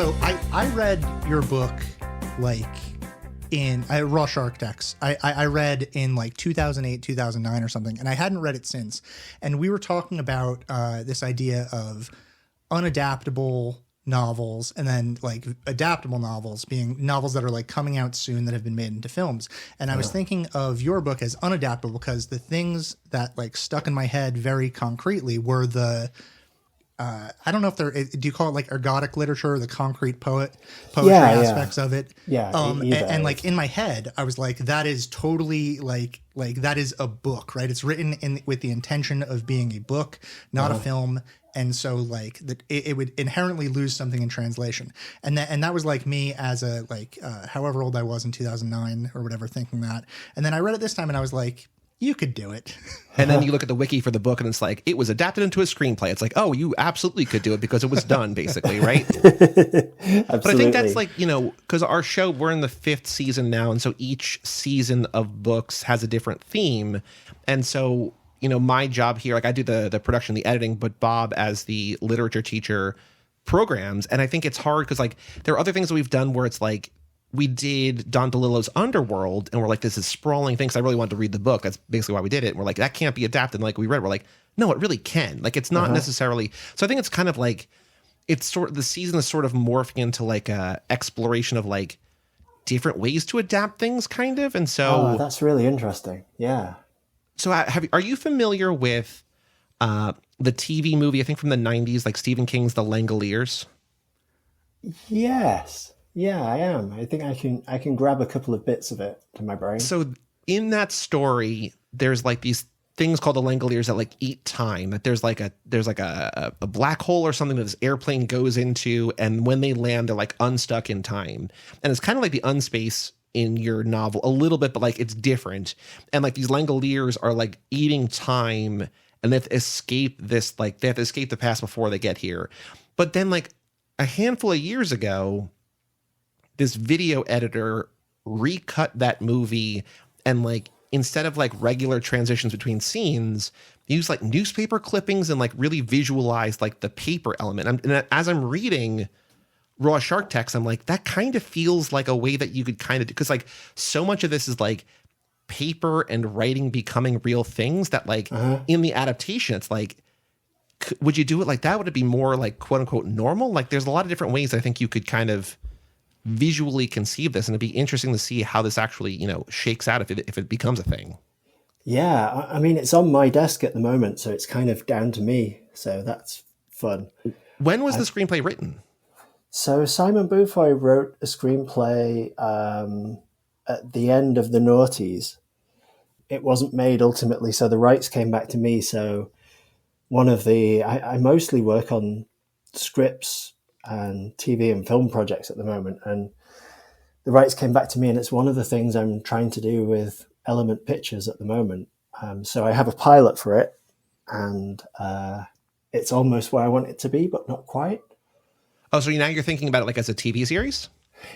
So I read your book like in Rush Architects. I read in like 2008, 2009 or something, and I hadn't read it since. And we were talking about this idea of unadaptable novels and then like adaptable novels being novels that are like coming out soon that have been made into films. And I was thinking of your book as unadaptable because the things that like stuck in my head very concretely were the I don't know if do you call it like ergodic literature or the concrete poetry aspects of it? Yeah. And like in my head, I was like, that is totally like that is a book, right? It's written with the intention of being a book, not a film. And so like it would inherently lose something in translation. And that was like me as a like however old I was in 2009 or whatever thinking that. And then I read it this time and I was like, you could do it. And then you look at the wiki for the book and it's like, it was adapted into a screenplay. It's like, oh, you absolutely could do it because it was done, basically, right? Absolutely. But I think that's like, because our show, we're in the 5th season now. And so each season of books has a different theme. And so, my job here, like I do the production, the editing, but Bob as the literature teacher programs. And I think it's hard because like there are other things that we've done where it's like, we did Don DeLillo's Underworld, and we're like, this is sprawling thing, because I really wanted to read the book. That's basically why we did it. And we're like, that can't be adapted. And like we read, we're like, no, it really can. Like it's not necessarily. So I think it's kind of like, it's sort of, the season is sort of morphing into like a exploration of like different ways to adapt things, kind of. And so that's really interesting. Yeah. So are you familiar with the TV movie, I think from the 90s, like Stephen King's The Langoliers? Yes. Yeah, I am. I think I can grab a couple of bits of it to my brain. So in that story, there's like these things called the Langoliers that like eat time. That there's like a black hole or something that this airplane goes into, and when they land, they're like unstuck in time. And it's kind of like the unspace in your novel a little bit, but like it's different. And like these Langoliers are like eating time, and they have to escape this, like they have to escape the past before they get here. But then like a handful of years ago, this video editor recut that movie, and like instead of like regular transitions between scenes, use like newspaper clippings and like really visualize like the paper element. And as I'm reading Raw Shark text, I'm like, that kind of feels like a way that you could kind of do, because like so much of this is like paper and writing becoming real things that like in the adaptation, it's like, would you do it like that? Would it be more like quote unquote normal? Like there's a lot of different ways I think you could kind of visually conceive this, and it'd be interesting to see how this actually shakes out if it becomes a thing. Yeah, I mean it's on my desk at the moment, so it's kind of down to me, so that's fun. When was the screenplay written? So Simon Beaufoy wrote a screenplay at the end of the noughties. It wasn't made ultimately, so the rights came back to me. So I mostly work on scripts and TV and film projects at the moment, and the rights came back to me, and it's one of the things I'm trying to do with Element Pictures at the moment. So I have a pilot for it, and it's almost where I want it to be, but not quite. Oh, so now you're thinking about it like as a TV series?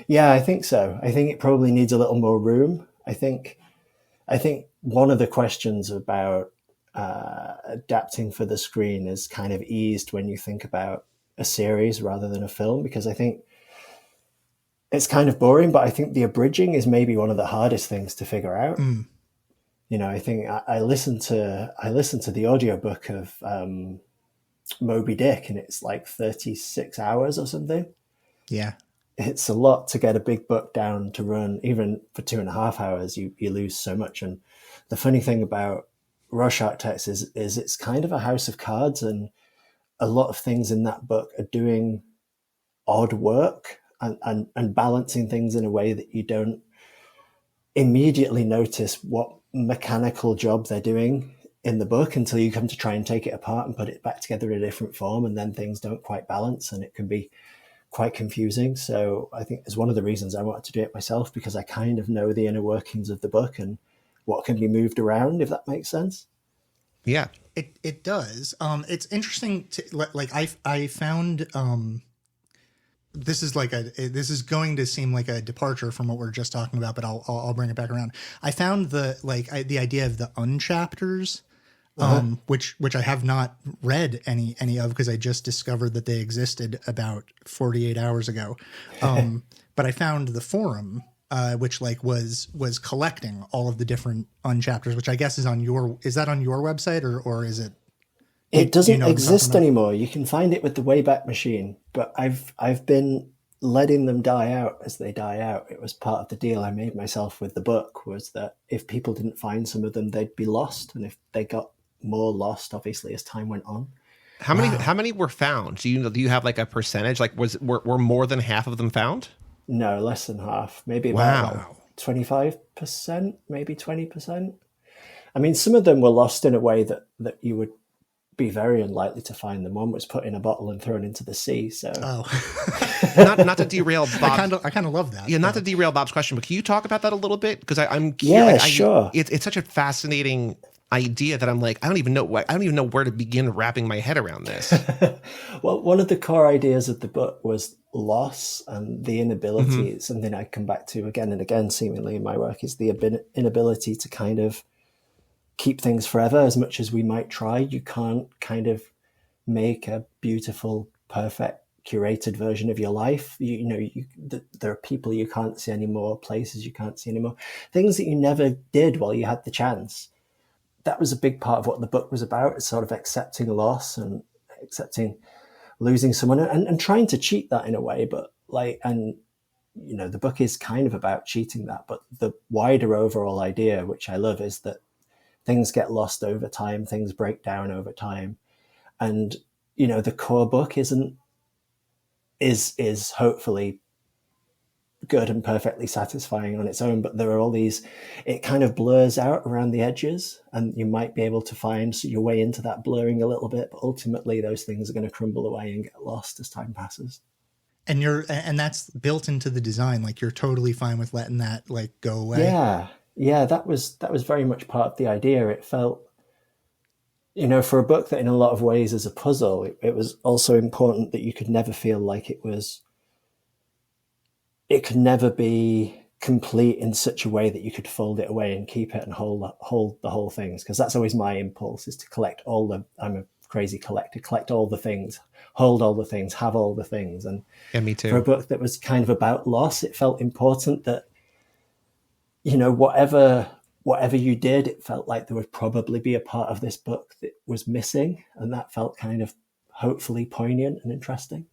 Yeah, I think so. I think it probably needs a little more room. I think one of the questions about adapting for the screen is kind of eased when you think about a series rather than a film, because I think it's kind of boring, but I think the abridging is maybe one of the hardest things to figure out. I think I listened to the audiobook of Moby Dick, and it's like 36 hours or something. Yeah. It's a lot to get a big book down to run. Even for 2.5 hours, you lose so much. And the funny thing about Rush Architects is it's kind of a house of cards, and a lot of things in that book are doing odd work and balancing things in a way that you don't immediately notice what mechanical job they're doing in the book until you come to try and take it apart and put it back together in a different form, and then things don't quite balance, and it can be quite confusing. So I think it's one of the reasons I wanted to do it myself, because I kind of know the inner workings of the book and what can be moved around, if that makes sense. Yeah. It does. It's interesting to like I found this is going to seem like a departure from what we're just talking about, but I'll bring it back around. I found the idea of the unchapters which I have not read any of because I just discovered that they existed about 48 hours ago. But I found the forum, which like was collecting all of the different unchapters, which I guess is that on your website or is it? It doesn't exist anymore. You can find it with the Wayback Machine, but I've been letting them die out as they die out. It was part of the deal I made myself with the book, was that if people didn't find some of them, they'd be lost, and if they got more lost, obviously, as time went on. How many were found? Do you have like a percentage? Like were more than half of them found? No, less than half. Maybe about 25%, maybe 20%. I mean, some of them were lost in a way that you would be very unlikely to find them. One was put in a bottle and thrown into the sea. So, not to derail Bob. I kind of love that. Yeah, not to derail Bob's question, but can you talk about that a little bit? Because I'm curious. Yeah, sure. It's such a fascinating idea that I'm like, I don't even know where to begin wrapping my head around this. Well, one of the core ideas of the book was loss, and the inability, something I come back to again and again, seemingly in my work, is the inability to kind of keep things forever as much as we might try. You can't kind of make a beautiful, perfect, curated version of your life. There are people you can't see anymore, places you can't see anymore, things that you never did while you had the chance. That was a big part of what the book was about. It's sort of accepting loss and accepting losing someone and trying to cheat that in a way. But the book is kind of about cheating that. But the wider overall idea, which I love, is that things get lost over time, things break down over time. And, the core book is hopefully good and perfectly satisfying on its own, but there are all these, it kind of blurs out around the edges, and you might be able to find your way into that blurring a little bit, but ultimately those things are going to crumble away and get lost as time passes. And that's built into the design. Like, you're totally fine with letting that like go away. Yeah, that was very much part of the idea. It felt, for a book that in a lot of ways is a puzzle, it was also important that you could never feel like it could never be complete in such a way that you could fold it away and keep it and hold the whole things. Because that's always my impulse, is to collect I'm a crazy collector, collect all the things, hold all the things, have all the things. And me too. For a book that was kind of about loss, it felt important that, whatever you did, it felt like there would probably be a part of this book that was missing. And that felt kind of hopefully poignant and interesting.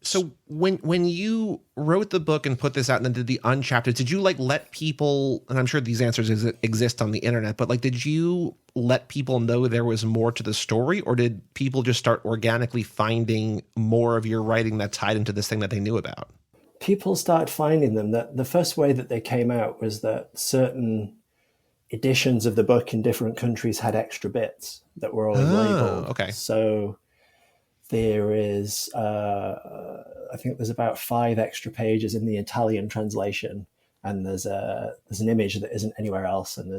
So when you wrote the book and put this out and then did the unchapters, did you like let people, and I'm sure these answers exist on the internet, but like, did you let people know there was more to the story, or did people just start organically finding more of your writing that tied into this thing that they knew about? People started finding them. That the first way that they came out was that certain editions of the book in different countries had extra bits that were always labeled. Okay. So there is, I think there's about 5 extra pages in the Italian translation, and there's an image that isn't anywhere else, and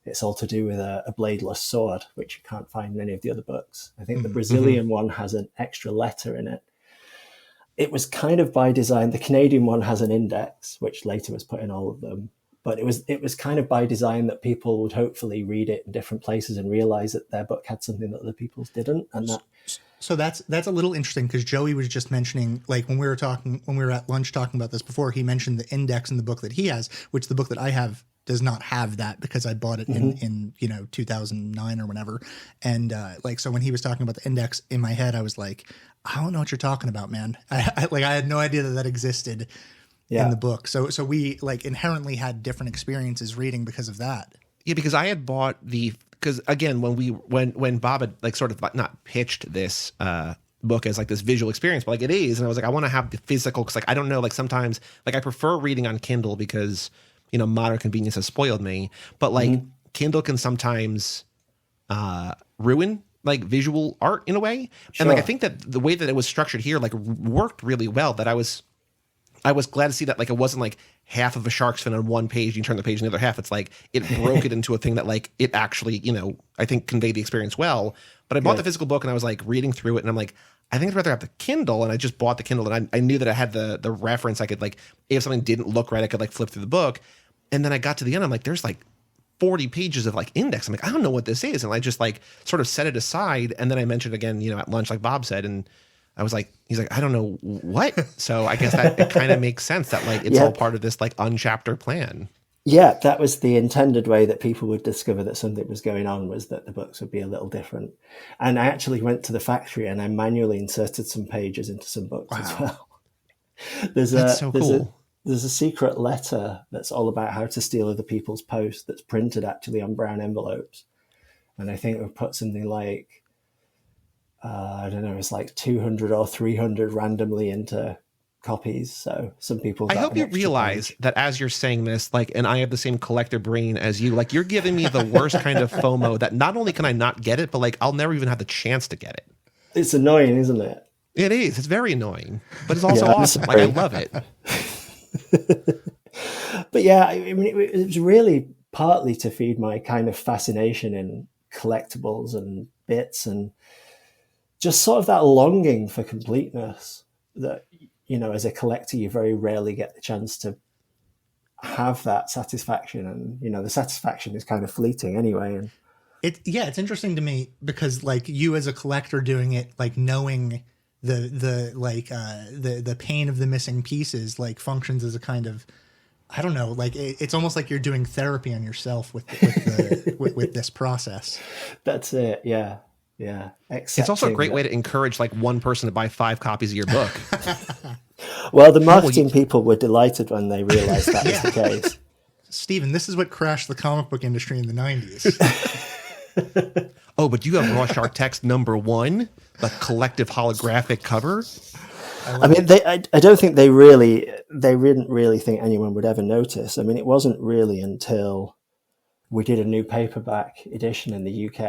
it's all to do with a bladeless sword, which you can't find in any of the other books. I think the Brazilian one has an extra letter in it. It was kind of by design. The Canadian one has an index, which later was put in all of them. But it was kind of by design that people would hopefully read it in different places and realize that their book had something that other people's didn't. And that. So that's a little interesting, because Joey was just mentioning, like, when we were at lunch talking about this before, he mentioned the index in the book that he has, which the book that I have does not have that, because I bought it in 2009 or whenever. And so when he was talking about the index, in my head, I was like, I don't know what you're talking about, man. I had no idea that existed in the book. So we like inherently had different experiences reading because of that. Yeah, because I had bought because again, when Bob had like sort of not pitched this book as like this visual experience, but like it is, and I was like, I want to have the physical, because like I don't know, like sometimes like I prefer reading on Kindle because modern convenience has spoiled me, but like Kindle can sometimes ruin like visual art in a way. Sure. And like I think that the way that it was structured here like worked really well, that I was glad to see that like it wasn't like half of a shark's fin on one page, you turn the page and the other half, it's like it broke it into a thing that like it actually, I think conveyed the experience well. But I bought the physical book and I was like reading through it and I'm like, I think I'd rather have the Kindle, and I just bought the Kindle, and I knew that I had the reference. I could like, if something didn't look right, I could like flip through the book. And then I got to the end, I'm like, there's like 40 pages of like index. I'm like, I don't know what this is. And I just like sort of set it aside. And then I mentioned again, at lunch, like Bob said, and I was like, he's like, I don't know what. So I guess that it kind of makes sense that like, it's all part of this like unchapter plan. Yeah, that was the intended way that people would discover that something was going on, was that the books would be a little different. And I actually went to the factory and I manually inserted some pages into some books as well. That's so cool. There's a secret letter that's all about how to steal other people's post that's printed actually on brown envelopes. And I think we've put something like, I don't know, it's like 200 or 300 randomly into copies. So some people I hope you realize that as you're saying this, like, and I have the same collector brain as you, like, you're giving me the worst kind of FOMO that not only can I not get it, but like I'll never even have the chance to get it. It's annoying, isn't it? It is. It's very annoying, but it's also awesome. Like, I love it. But yeah, I mean, it was really partly to feed my kind of fascination in collectibles and bits, and just sort of that longing for completeness that, as a collector, you very rarely get the chance to have that satisfaction. And, the satisfaction is kind of fleeting anyway. And it's interesting to me because like you as a collector doing it, like knowing the pain of the missing pieces, like functions as a kind of, I don't know, like it's almost like you're doing therapy on yourself with this process. That's it. Yeah. Yeah. It's also a great way to encourage like one person to buy 5 copies of your book. Well, the marketing people were delighted when they realized that was the case. Stephen, this is what crashed the comic book industry in the 90s. Oh, but you have Rorschach Text #1, the collective holographic cover. I mean, I don't think they didn't really think anyone would ever notice. I mean, it wasn't really until we did a new paperback edition in the UK,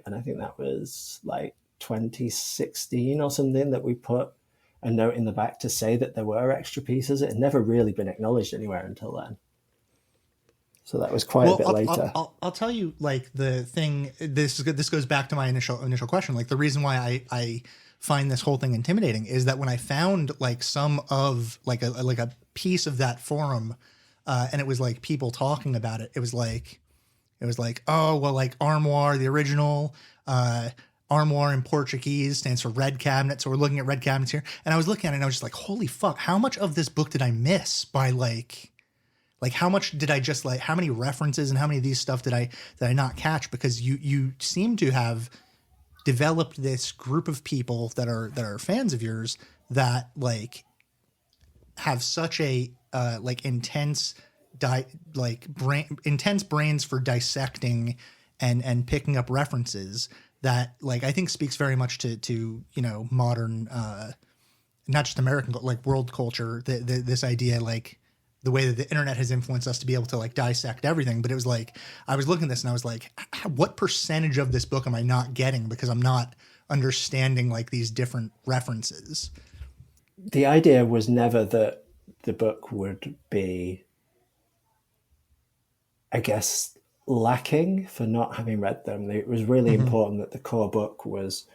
and I think that was like 2016 or something, that we put a note in the back to say that there were extra pieces. It had never really been acknowledged anywhere until then. So that was quite a bit later. I'll tell you, like, the thing, this goes back to my initial question. Like, the reason why I find this whole thing intimidating is that when I found like some of like a piece of that forum, and it was like people talking about it, it was like, oh, well, like armoire, the original, armoire in Portuguese stands for red cabinet. So we're looking at red cabinets here. And I was looking at it and I was just like, holy fuck, how much of this book did I miss by like how much did I just like, how many references and how many of these stuff did I not catch? Because you seem to have developed this group of people that are fans of yours that like have such a like intense intense brains for dissecting and picking up references that like I think speaks very much to modern not just American, but like world culture, this idea, like the way that the internet has influenced us to be able to like dissect everything. But it was like, I was looking at this and I was like, what percentage of this book am I not getting because I'm not understanding like these different references? The idea was never that the book would be, I guess, lacking for not having read them. It was really important that the core book was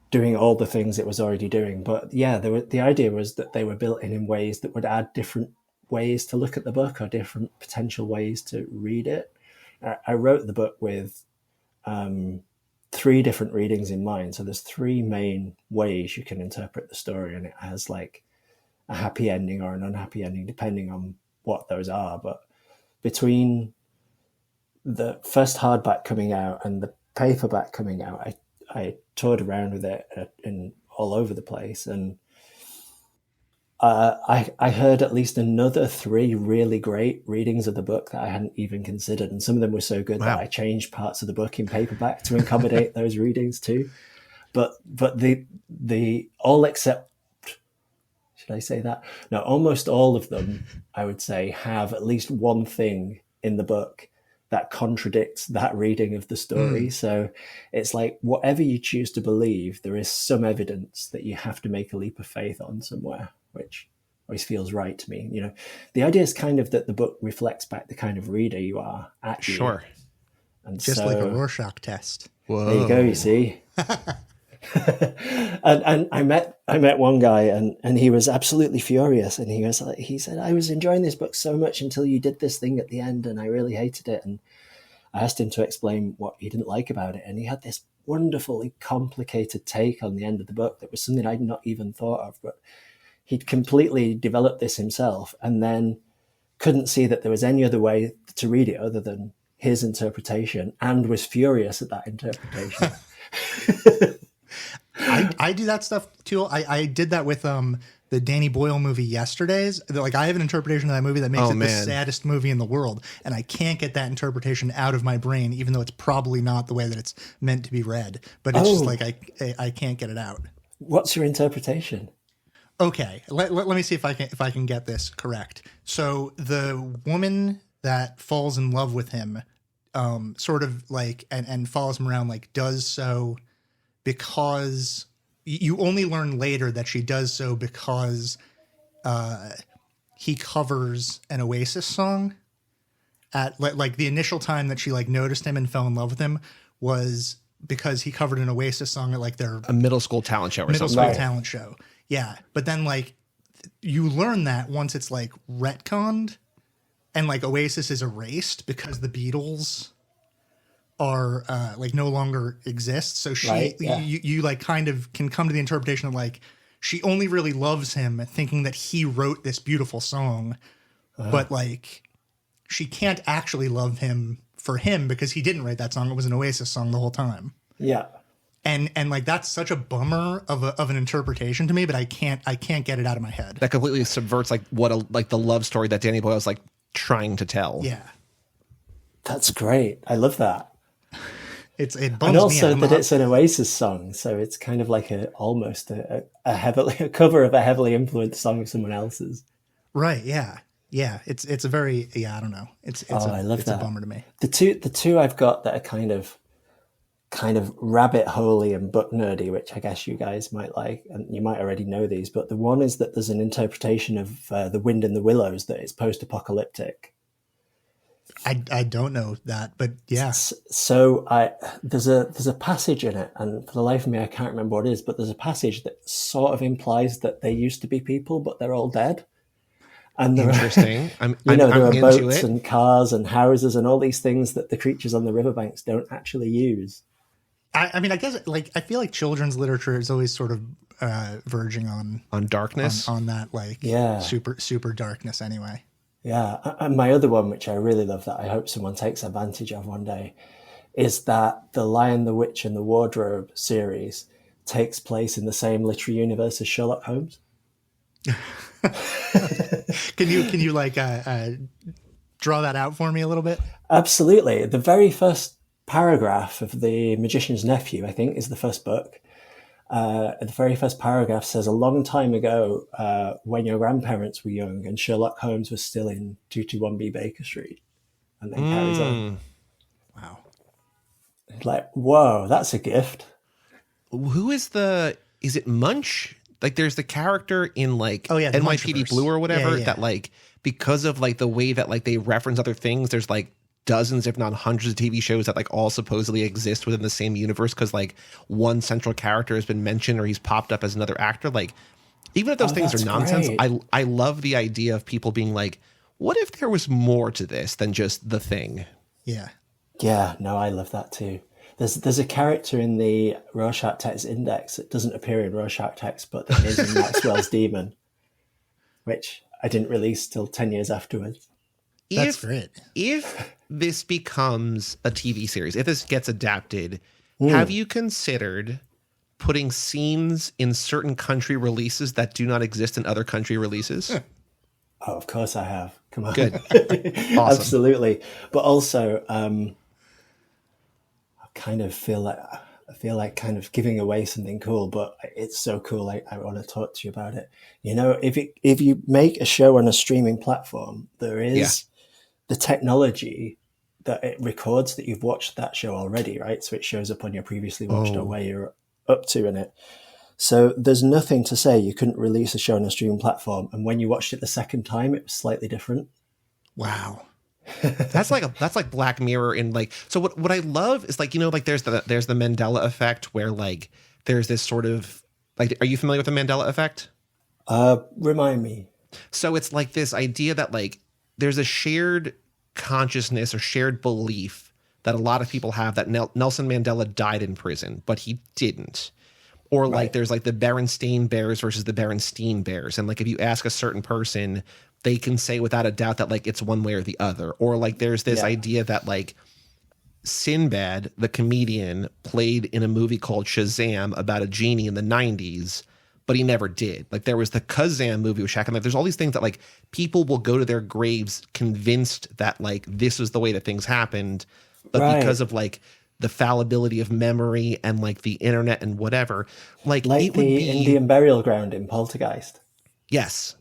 doing all the things it was already doing. But yeah, the idea was that they were built in ways that would add different ways to look at the book or different potential ways to read it. I wrote the book with 3 different readings in mind. So there's 3 main ways you can interpret the story, and it has like a happy ending or an unhappy ending, depending on what those are. But between the first hardback coming out and the paperback coming out, I toured around with it in all over the place, and I heard at least another 3 really great readings of the book that I hadn't even considered, and some of them were so good that I changed parts of the book in paperback to accommodate those readings too. But the all except, should I say that? No, almost all of them, I would say, have at least one thing in the book that contradicts that reading of the story. So it's like, whatever you choose to believe, there is some evidence that you have to make a leap of faith on somewhere, which always feels right to me. The idea is kind of that the book reflects back the kind of reader you are at you. Sure. And just like a Rorschach test. Whoa. There you go, you see. and I met one guy and he was absolutely furious, and he said, I was enjoying this book so much until you did this thing at the end and I really hated it. And I asked him to explain what he didn't like about it, and he had this wonderfully complicated take on the end of the book that was something I'd not even thought of. But he'd completely developed this himself, and then couldn't see that there was any other way to read it other than his interpretation, and was furious at that interpretation. I do that stuff too. I did that with the Danny Boyle movie Yesterdays. Like, I have an interpretation of that movie that makes it the saddest movie in the world, and I can't get that interpretation out of my brain, even though it's probably not the way that it's meant to be read. But it's just like I can't get it out. What's your interpretation? Okay, let me see if I can get this correct. So the woman that falls in love with him, sort of like and follows him around, like, does so because you only learn later that she does so because he covers an Oasis song. At like the initial time that she like noticed him and fell in love with him was because he covered an Oasis song at like their A middle school talent show or middle something. school talent show. Yeah, but then like you learn that once it's like retconned and like Oasis is erased because the Beatles are like no longer exist. So she, you like kind of can come to the interpretation of like she only really loves him, thinking that he wrote this beautiful song, but like she can't actually love him for him because he didn't write that song. It was an Oasis song the whole time. Yeah. And like that's such a bummer of an interpretation to me, but I can't get it out of my head. That completely subverts like like the love story that Danny Boyle was like trying to tell. Yeah, That's great. I love that. it bums And also me out. that it's an Oasis song, so it's kind of like almost a cover of a heavily influenced song of someone else's. Right? Yeah. It's a very I don't know. I love that. a bummer to me. The two I've got that are kind of rabbit holey and book nerdy, which I guess you guys might like, and you might already know these. But the one is that there's an interpretation of The Wind in the Willows that it's post-apocalyptic. I don't know that, but yeah. So there's a passage in it, and for the life of me, I can't remember what it is, but there's a passage that sort of implies that they used to be people, but they're all dead. And Interesting. there are into boats it. and cars and houses and all these things that the creatures on the riverbanks don't actually use. I mean, I guess like I feel like children's literature is always sort of verging on Darkness. on that like super darkness anyway. Yeah, and my other one, which I really love that I hope someone takes advantage of one day, is that the Lion, the Witch and the Wardrobe series takes place in the same literary universe as Sherlock Holmes. Can you like draw that out for me a little bit? Absolutely. The very first paragraph of The Magician's Nephew, I think, is the first book. The very first paragraph says, a long time ago, when your grandparents were young and Sherlock Holmes was still in 221B Baker Street. And then carries on. Wow. Like, whoa, that's a gift. Who is it Munch? Like there's the character in like the NYPD Munchverse. Blue or whatever Yeah. that like because of like the way that like they reference other things, there's like dozens if not hundreds of TV shows that like all supposedly exist within the same universe because like one central character has been mentioned or he's popped up as another actor. Like even if those things are nonsense, great. I love the idea of people being like, what if there was more to this than just the thing? Yeah. Yeah, no, I love that too. There's a character in the Rorschach Text Index that doesn't appear in Rorschach Text, but that is in Maxwell's Demon, which I didn't release till 10 years afterwards. That's great. If this becomes a TV series, if this gets adapted, have you considered putting scenes in certain country releases that do not exist in other country releases? Oh, of course I have. Come on. Good. Awesome. Absolutely. But also, I kind of feel like kind of giving away something cool, but it's so cool. I want to talk to you about it. You know, if you make a show on a streaming platform, there is the technology that it records that you've watched that show already, right? So it shows up on your previously watched or where you're up to in it. So there's nothing to say you couldn't release a show on a streaming platform, and when you watched it the second time, it was slightly different. Wow. That's like Black Mirror in like, so what I love is like, you know, like there's the Mandela effect where like there's this sort of like, are you familiar with the Mandela effect? Remind me. So it's like this idea that like there's a shared consciousness or shared belief that a lot of people have, that Nelson Mandela died in prison, but he didn't. Or like Right. there's like the Berenstain Bears versus the Berenstein Bears. And like if you ask a certain person, they can say without a doubt that like it's one way or the other. Or like there's this idea that like Sinbad, the comedian, played in a movie called Shazam about a genie in the 90s, but he never did. Like there was the Kazam movie with Shaq. And like there's all these things that like people will go to their graves convinced that like this was the way that things happened. But because of like the fallibility of memory and like the internet and whatever, like Like it would the be Indian burial ground in Poltergeist. yes.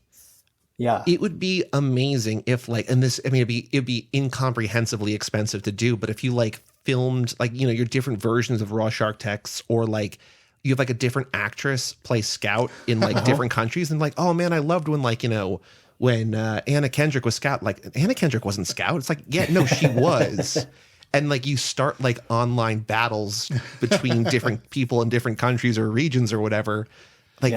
Yeah. It would be amazing if like, and this, I mean, it'd be incomprehensibly expensive to do, but if you like filmed like, you know, your different versions of Raw Shark texts, or like you have like a different actress play Scout in like different countries, and like, oh man, I loved when like, you know, when Anna Kendrick was Scout, like Anna Kendrick wasn't Scout. It's like, yeah, no, she was. And like you start like online battles between different people in different countries or regions or whatever. Like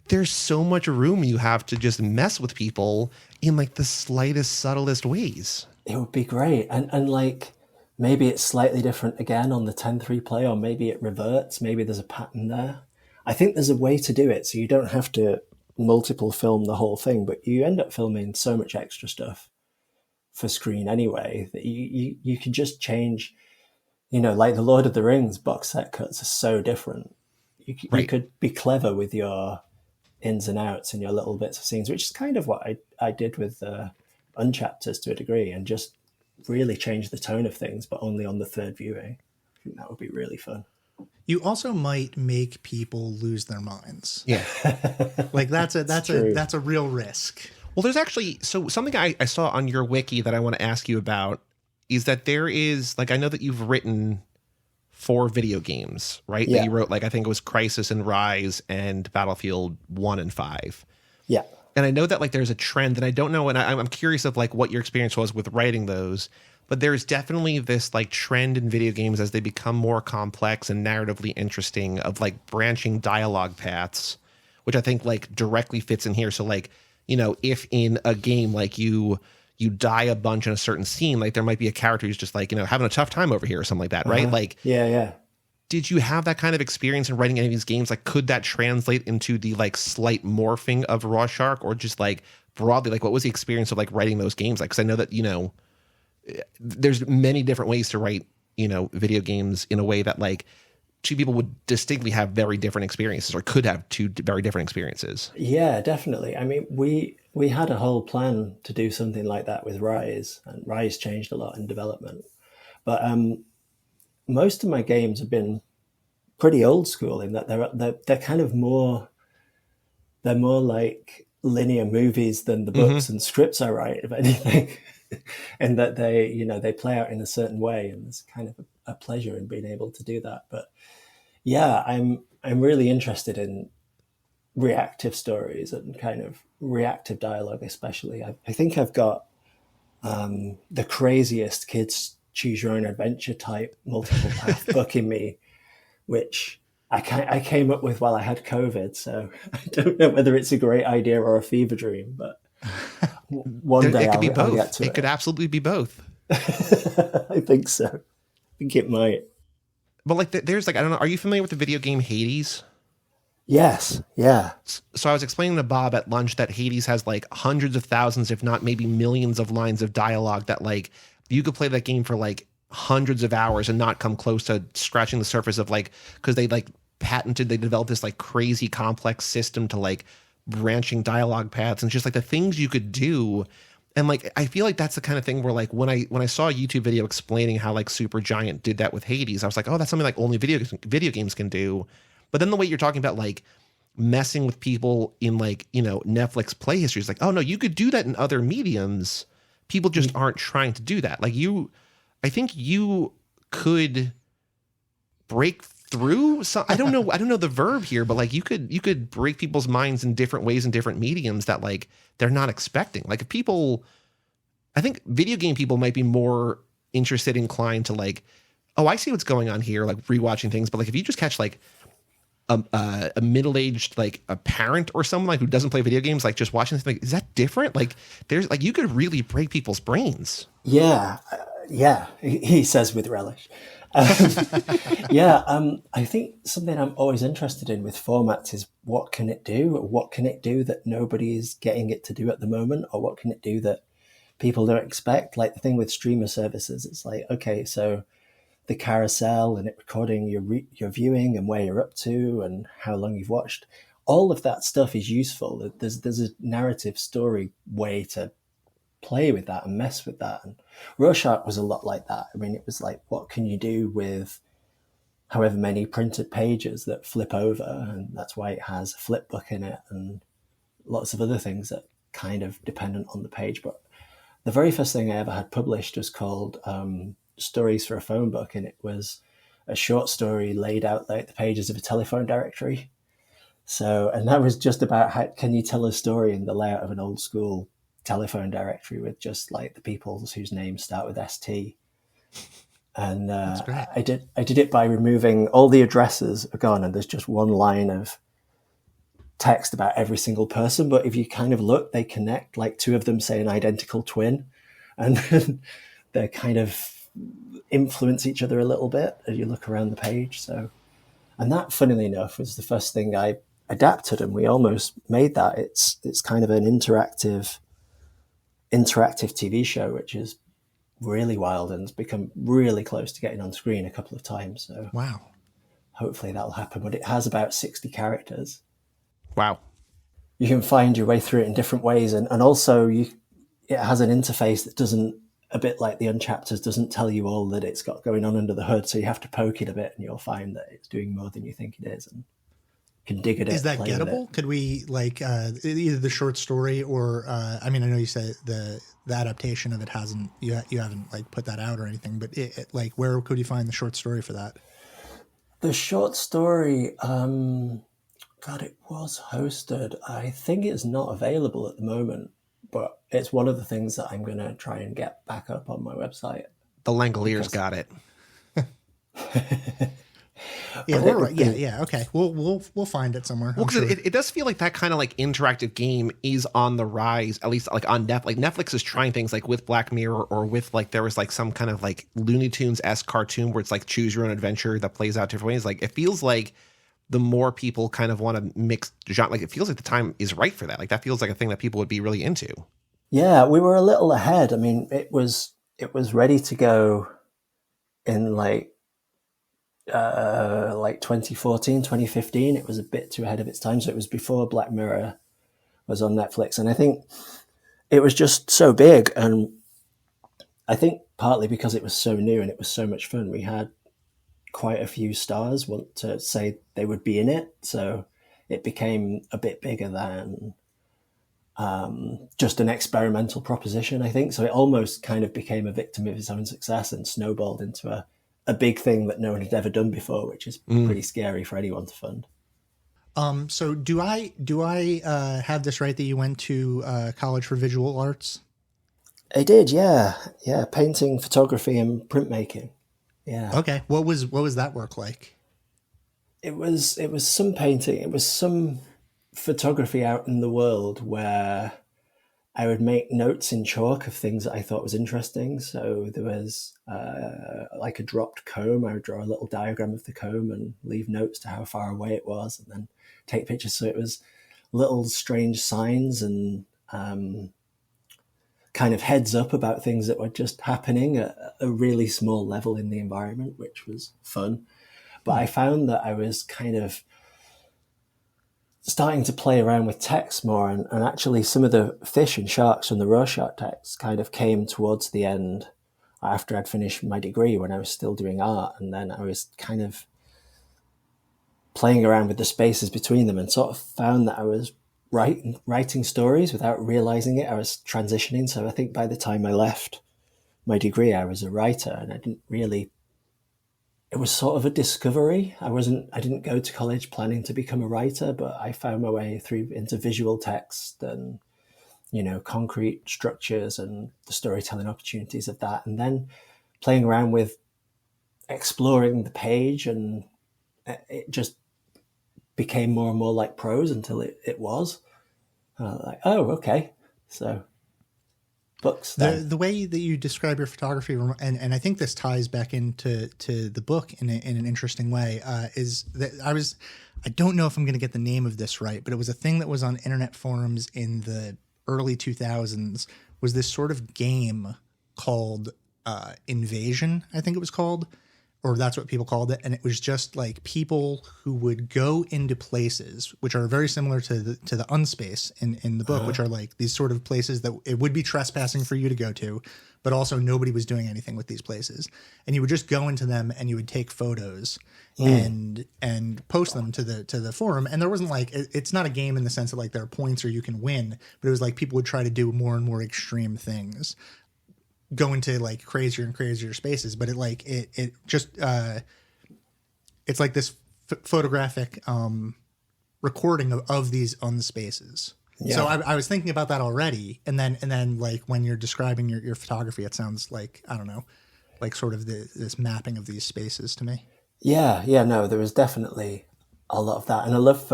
there's so much room you have to just mess with people in like the slightest, subtlest ways. It would be great. And like maybe it's slightly different again on the 10-3 play, or maybe it reverts. Maybe there's a pattern there. I think there's a way to do it so you don't have to multiple film the whole thing, but you end up filming so much extra stuff for screen anyway that you can just change, you know, like the Lord of the Rings box set cuts are so different. You could be clever with your ins and outs and your little bits of scenes, which is kind of what I did with Unchapters to a degree, and just really change the tone of things, but only on the third viewing. I think that would be really fun. You also might make people lose their minds. Yeah. Like that's a real risk. Well, there's actually, so something I saw on your wiki that I want to ask you about is that there is, like, I know that you've written 4 video games, right? Yeah. That you wrote, like, I think it was Crisis and Rise and Battlefield 1 and 5. Yeah. And I know that, like, there's a trend, and I don't know, and I'm curious of, like, what your experience was with writing those, but there's definitely this, like, trend in video games as they become more complex and narratively interesting of, like, branching dialogue paths, which I think, like, directly fits in here. So, like, you know, if in a game, like, you die a bunch in a certain scene, like, there might be a character who's just, like, you know, having a tough time over here or something like that, right? Like, yeah. did you have that kind of experience in writing any of these games? Like, could that translate into the, like, slight morphing of Raw Shark, or just, like, broadly, like, what was the experience of, like, writing those games? Like, because I know that, you know, there's many different ways to write, you know, video games in a way that, like, 2 people would distinctly have very different experiences, or could have 2 very different experiences. Yeah, definitely. I mean, we had a whole plan to do something like that with Rise, and Rise changed a lot in development. But most of my games have been pretty old school in that they're kind of more, they're more like linear movies than the books and scripts I write, if anything. And that they, you know, they play out in a certain way, and there's kind of a pleasure in being able to do that. But yeah, I'm really interested in reactive stories and kind of reactive dialogue, especially. I think I've got the craziest kids choose your own adventure type multiple path book in me, which I came up with while I had COVID. So I don't know whether it's a great idea or a fever dream, but one day it could be I'll both. get to It could absolutely be both. I think so. I think it might. But like, there's like, I don't know. Are you familiar with the video game Hades? Yes. Yeah. So I was explaining to Bob at lunch that Hades has like hundreds of thousands, if not maybe millions of lines of dialogue that like you could play that game for like hundreds of hours and not come close to scratching the surface of like, because they developed this like crazy complex system to like branching dialogue paths and just like the things you could do. And like, I feel like that's the kind of thing where like when I saw a YouTube video explaining how like Supergiant did that with Hades, I was like, oh, that's something like only video games can do. But then the way you're talking about like messing with people in like, you know, Netflix play history is like, oh no, you could do that in other mediums. People just aren't trying to do that. Like I think you could break through. So I don't know the verb here, but like you could break people's minds in different ways in different mediums that like they're not expecting. Like if people, I think video game people might be more inclined to like, oh, I see what's going on here, like rewatching things. But like if you just catch like a middle-aged like a parent or someone like who doesn't play video games, like just watching this, like, is that different? Like there's like you could really break people's brains. Yeah, Yeah, he says with relish. Um, I think something I'm always interested in with formats is what can it do? What can it do that nobody is getting it to do at the moment? Or what can it do that people don't expect? Like the thing with streamer services, it's like, okay, so the carousel and it recording your viewing and where you're up to and how long you've watched. All of that stuff is useful. There's a narrative story way to play with that and mess with that. And Rorschach was a lot like that. I mean, it was like, what can you do with however many printed pages that flip over? And that's why it has a flip book in it and lots of other things that kind of dependent on the page. But the very first thing I ever had published was called Stories for a Phone Book, and it was a short story laid out like the pages of a telephone directory. So, and that was just about how can you tell a story in the layout of an old school telephone directory with just like the people whose names start with ST. And I did it by removing all the addresses are gone, and there's just one line of text about every single person. But if you kind of look, they connect. Like two of them say an identical twin, and they kind of influence each other a little bit as you look around the page. So, and that, funnily enough, was the first thing I adapted, and we almost made that. It's kind of an interactive TV show, which is really wild and has become really close to getting on screen a couple of times. So Wow. hopefully that'll happen. But it has about 60 characters. Wow. You can find your way through it in different ways, and also it has an interface that doesn't, a bit like the Unchapters, doesn't tell you all that it's got going on under the hood. So you have to poke it a bit, and you'll find that it's doing more than you think it is, and can dig at it. Is that gettable? Could we like either the short story or I mean, I know you said the adaptation of it hasn't you haven't like put that out or anything, but like where could you find the short story for that? The short story, God, it was hosted. I think it's not available at the moment, but it's one of the things that I'm going to try and get back up on my website. The Langoliers got it. Yeah, all right. Yeah. Okay, we'll find it somewhere. Well, because sure. it does feel like that kind of like interactive game is on the rise, at least like on Netflix. Like Netflix is trying things like with Black Mirror or with like there was like some kind of like Looney Tunes-esque cartoon where it's like choose your own adventure that plays out different ways. Like it feels like the more people kind of want to mix genre, like it feels like the time is right for that. Like that feels like a thing that people would be really into. Yeah, we were a little ahead. I mean, it was ready to go in like 2014, 2015. It was a bit too ahead of its time. So it was before Black Mirror was on Netflix. And I think it was just so big. And I think partly because it was so new and it was so much fun, we had quite a few stars want to say they would be in it. So it became a bit bigger than just an experimental proposition, I think. So it almost kind of became a victim of its own success and snowballed into a big thing that no one had ever done before, which is pretty scary for anyone to fund. So do I have this right that you went to college for visual arts? I did, yeah, painting, photography, and printmaking. Yeah. Okay. What was that work like? It was some painting. It was some photography out in the world where I would make notes in chalk of things that I thought was interesting. So there was like a dropped comb. I would draw a little diagram of the comb and leave notes to how far away it was, and then take pictures. So it was little strange signs and kind of heads up about things that were just happening at a really small level in the environment, which was fun. But I found that I was kind of starting to play around with text more, and actually some of the fish and sharks from the Rorschach text kind of came towards the end after I'd finished my degree when I was still doing art. And then I was kind of playing around with the spaces between them and sort of found that I was writing stories without realizing it. I was transitioning. So I think by the time I left my degree, I was a writer, and I didn't really, it was sort of a discovery. I didn't go to college planning to become a writer, but I found my way through into visual text and, concrete structures and the storytelling opportunities of that. And then playing around with exploring the page, and it just became more and more like prose until it was like, oh, okay. So books. The way that you describe your photography, and I think this ties back into the book in an interesting way, is that I don't know if I'm going to get the name of this right, but it was a thing that was on internet forums in the early 2000s, was this sort of game called Invasion, I think it was called, or that's what people called it. And it was just like people who would go into places which are very similar to the unspace in the book, which are like these sort of places that it would be trespassing for you to go to, but also nobody was doing anything with these places. And you would just go into them and you would take photos and post them to the forum. And there wasn't like, it's not a game in the sense that like there are points or you can win, but it was like people would try to do more and more extreme things, go into like crazier and crazier spaces. But it just it's like this photographic recording of these unspaces. Yeah. So I was thinking about that already, and then like when you're describing your photography, it sounds like, I don't know, like sort of this mapping of these spaces to me. Yeah, no, there is definitely a lot of that, and I love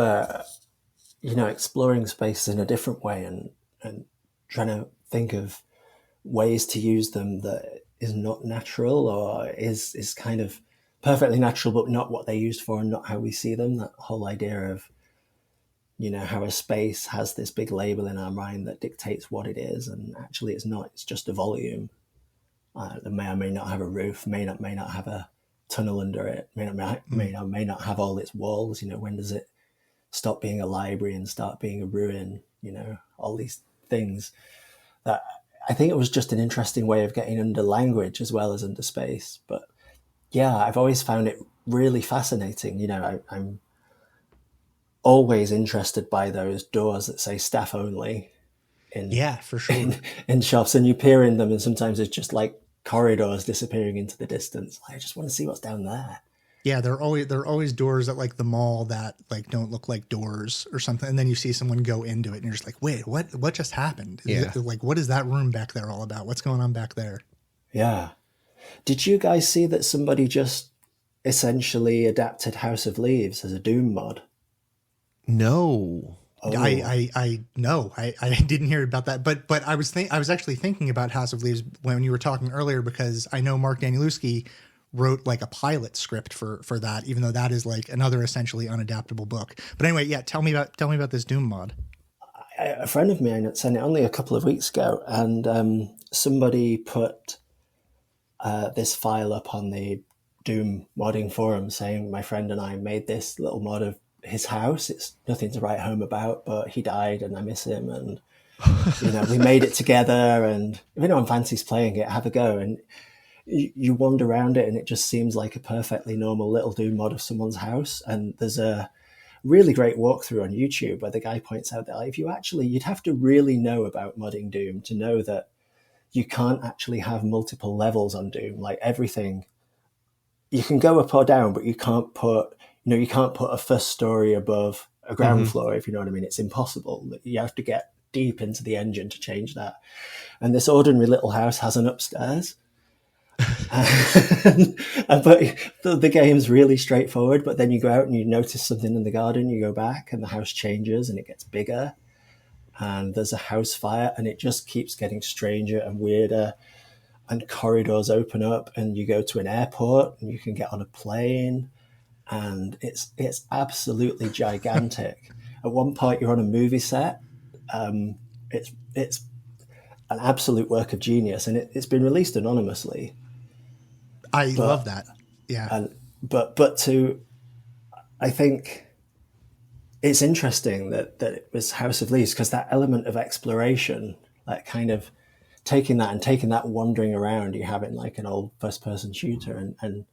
exploring spaces in a different way and trying to think of ways to use them that is not natural, or is kind of perfectly natural but not what they're used for and not how we see them. That whole idea of how a space has this big label in our mind that dictates what it is, and actually it's not. It's just a volume that may or may not have a roof, may not have a tunnel under it, may not have all its walls. When does it stop being a library and start being a ruin? All these things that I think it was just an interesting way of getting under language as well as under space. But yeah, I've always found it really fascinating. I'm always interested by those doors that say staff only for sure in shops, and you peer in them and sometimes it's just like corridors disappearing into the distance. I just want to see what's down there. Yeah, there are always doors at like the mall that like don't look like doors or something, and then you see someone go into it and you're just like, wait, what just happened? Like, what is that room back there all about? What's going on back there? Yeah. Did you guys see that somebody just essentially adapted House of Leaves as a Doom mod? No. Oh. I know. I didn't hear about that, but I was actually thinking about House of Leaves when you were talking earlier, because I know Mark Danielewski wrote like a pilot script for that, even though that is like another essentially unadaptable book. But anyway, yeah, tell me about this Doom mod. A friend of mine sent it only a couple of weeks ago, and somebody put this file up on the Doom modding forum saying, my friend and I made this little mod of his house. It's nothing to write home about, but he died and I miss him, and we made it together, and if anyone fancies playing it, have a go. And you wander around it and it just seems like a perfectly normal little Doom mod of someone's house. And there's a really great walkthrough on YouTube where the guy points out that if you'd have to really know about modding Doom to know that you can't actually have multiple levels on Doom. Like everything, you can go up or down, but you can't put a first story above a ground floor, if you know what I mean. It's impossible. You have to get deep into the engine to change that. And this ordinary little house has an upstairs. But the game's really straightforward, but then you go out and you notice something in the garden, you go back and the house changes and it gets bigger, and there's a house fire, and it just keeps getting stranger and weirder, and corridors open up and you go to an airport and you can get on a plane, and it's absolutely gigantic. At one point you're on a movie set. It's an absolute work of genius, and it's been released anonymously. I love that. Yeah. But I think it's interesting that it was House of Leaves, because that element of exploration, like kind of taking that wandering around you have in like an old first person shooter, and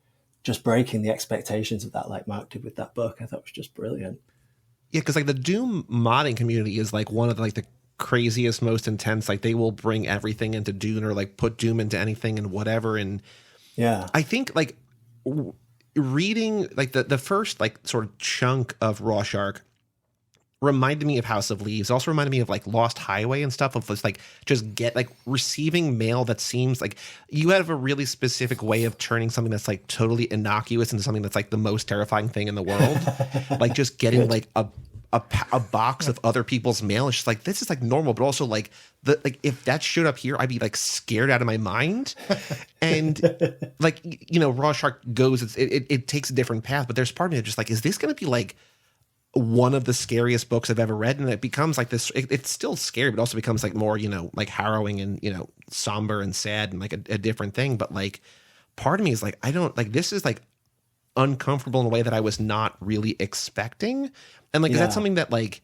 just breaking the expectations of that, like Mark did with that book, I thought was just brilliant. Yeah, because like the Doom modding community is like one of the craziest, most intense. Like they will bring everything into Doom, or like put Doom into anything and whatever. And yeah, I think like reading like the first like sort of chunk of Rorschach reminded me of House of Leaves. It also reminded me of like Lost Highway and stuff, of this like just receiving mail that seems like you have a really specific way of turning something that's like totally innocuous into something that's like the most terrifying thing in the world. Like just getting like a box of other people's mail. It's just like, this is like normal, but also like if that showed up here, I'd be like scared out of my mind. And like, you know, Raw Shark goes, it takes a different path, but there's part of me that's just like, is this going to be like one of the scariest books I've ever read? And it becomes like this, it's still scary, but also becomes like more, you know, like harrowing and, you know, somber and sad and like a different thing. But like, part of me is like, I don't like, this is like uncomfortable in a way that I was not really expecting. And like, is that something that like,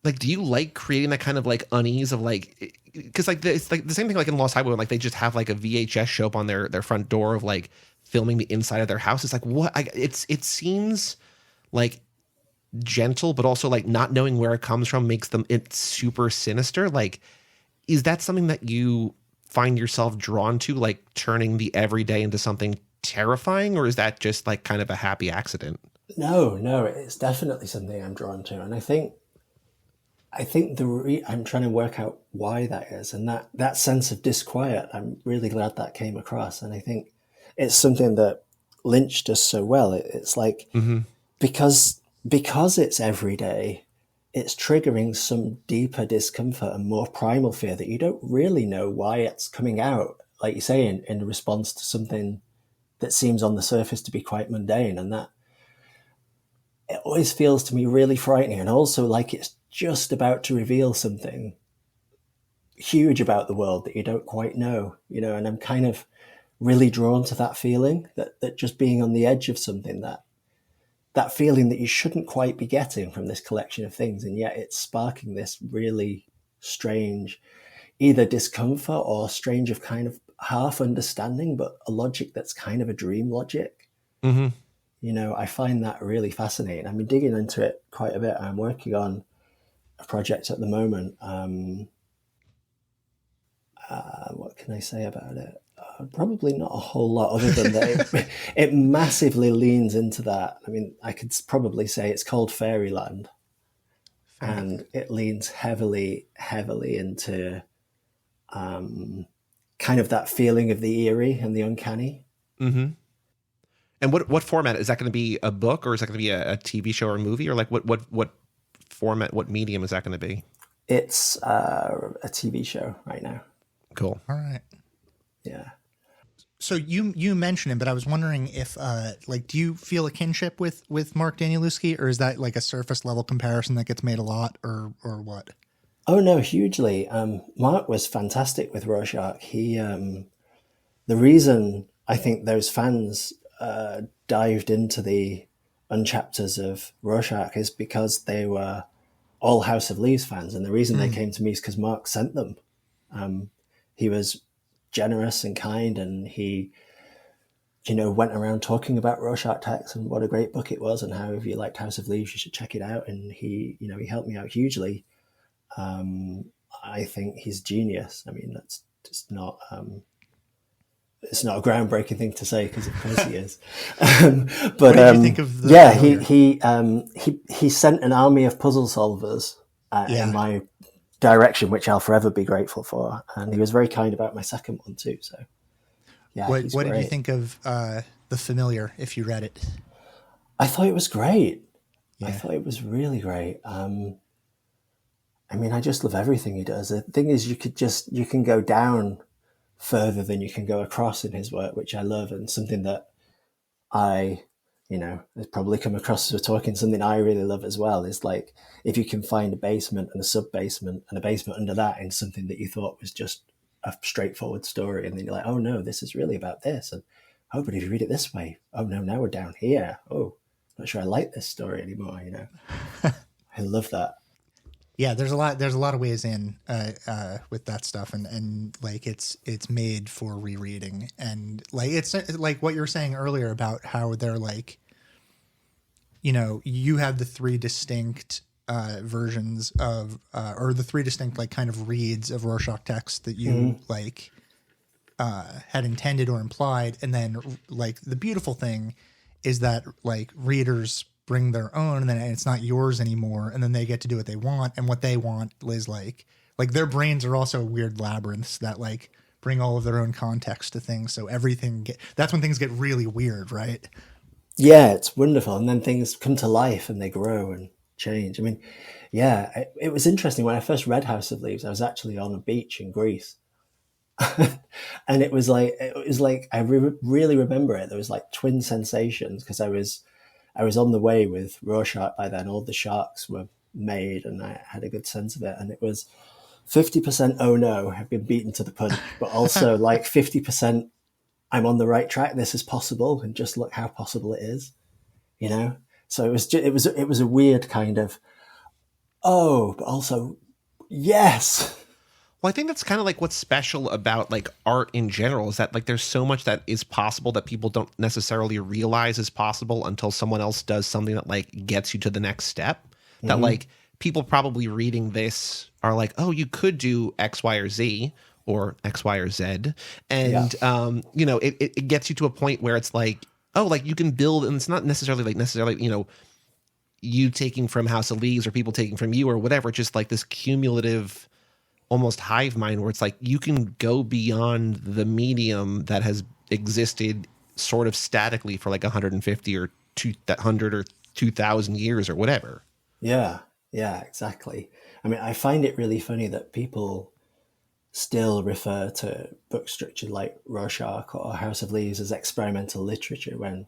do you like creating that kind of like unease of like, because like it's like the same thing like in Lost Highway, when like they just have like a VHS show up on their front door of like filming the inside of their house. It's like, what? It seems like gentle, but also like not knowing where it comes from makes them it's super sinister. Like, is that something that you find yourself drawn to, like turning the everyday into something terrifying, or is that just like kind of a happy accident? No, it's definitely something I'm drawn to, and I think I'm trying to work out why that is, and that sense of disquiet, I'm really glad that came across, and I think it's something that Lynch does so well. It's like because it's everyday, it's triggering some deeper discomfort and more primal fear that you don't really know why it's coming out, like you say, in response to something that seems on the surface to be quite mundane, and that it always feels to me really frightening, and also like it's just about to reveal something huge about the world that you don't quite know, you know. And I'm kind of really drawn to that feeling, that just being on the edge of something, that feeling that you shouldn't quite be getting from this collection of things, and yet it's sparking this really strange either discomfort or strange of kind of half understanding, but a logic that's kind of a dream logic. You know, I find that really fascinating. I've been digging into it quite a bit. I'm working on a project at the moment. What can I say about it? Probably not a whole lot, other than that it massively leans into that. I mean, I could probably say it's called Fairyland, and it leans heavily into kind of that feeling of the eerie and the uncanny. And what format is that going to be? A book, or is that going to be a TV show or a movie, or like what format, what medium is that going to be? It's a TV show right now. Cool. All right. Yeah. So you mentioned him, but I was wondering if like, do you feel a kinship with Mark Danielewski, or is that like a surface level comparison that gets made a lot, or what? Oh no, hugely. Mark was fantastic with Rorschach. He the reason I think those fans dived into the unchapters of Rorschach is because they were all House of Leaves fans, and the reason they came to me is because Mark sent them. He was generous and kind, and he, you know, went around talking about Rorschach text and what a great book it was, and how if you liked House of Leaves, you should check it out. And he, you know, he helped me out hugely. I think he's genius. I mean, that's just not. It's not a groundbreaking thing to say, because of course he is. But what did you think of the he sent an army of puzzle solvers in my direction, which I'll forever be grateful for. And he was very kind about my second one too. So yeah. What did you think of The Familiar, if you read it? I thought it was great. Yeah. I thought it was really great. I mean, I just love everything he does. The thing is, you can go down further than you can go across in his work, which I love, and something that I, you know, has probably come across as we're talking, something I really love as well, is like, if you can find a basement and a sub-basement and a basement under that in something that you thought was just a straightforward story, and then you're like, oh no, this is really about this, and oh, but if you read it this way, oh no, now we're down here, oh, not sure I like this story anymore, you know. I love that. Yeah, there's a lot of ways in with that stuff, and like it's made for rereading, and like it's like what you were saying earlier about how they're like, you know, you have the three distinct versions of or the three distinct like kind of reads of Rorschach text that you like had intended or implied, and then like the beautiful thing is that like readers bring their own, and then it's not yours anymore, and then they get to do what they want, and what they want is like their brains are also weird labyrinths that like bring all of their own context to things, so that's when things get really weird, right? Yeah, it's wonderful, and then things come to life and they grow, and change. I mean, yeah, it was interesting when I first read House of Leaves. I was actually on a beach in Greece, and it was like really remember it. There was like twin sensations because I was on the way with Rorschach by then. All the sharks were made, and I had a good sense of it. And it was 50% oh no, I've been beaten to the punch, but also like 50% I'm on the right track. This is possible, and just look how possible it is. You know. So it was a weird kind of but also yes. Well, I think that's kind of like what's special about like art in general is that like there's so much that is possible that people don't necessarily realize is possible until someone else does something that like gets you to the next step. Mm-hmm. That like people probably reading this are like, oh, you could do X, Y, or Z or X, Y, or Z. And, you know, it gets you to a point where it's like, oh, like you can build, and it's not necessarily, you know, you taking from House of Leaves or people taking from you or whatever. It's just like this cumulative almost hive mind where it's like you can go beyond the medium that has existed sort of statically for like 150 or 200 or 2,000 years or whatever. Yeah, exactly. I mean, I find it really funny that people still refer to book structure like Rorschach or House of Leaves as experimental literature when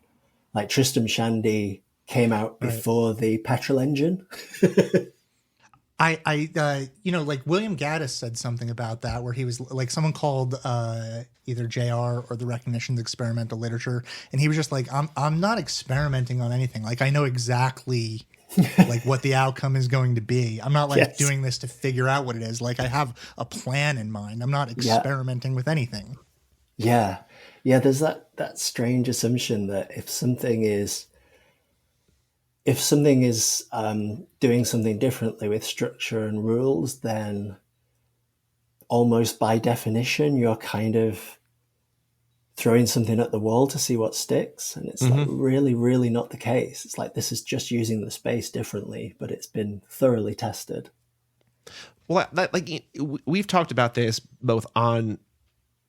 like Tristram Shandy came out before the petrol engine. You know, like William Gaddis said something about that where he was like someone called either JR or the Recognition's experimental literature. And he was just like, I'm not experimenting on anything. Like I know exactly like what the outcome is going to be. I'm not like doing this to figure out what it is. Like I have a plan in mind. I'm not experimenting with anything. Yeah. There's that strange assumption that if something is doing something differently with structure and rules, then almost by definition, you're kind of throwing something at the wall to see what sticks. And it's like really, really not the case. It's like this is just using the space differently, but it's been thoroughly tested. Well, like we've talked about this both on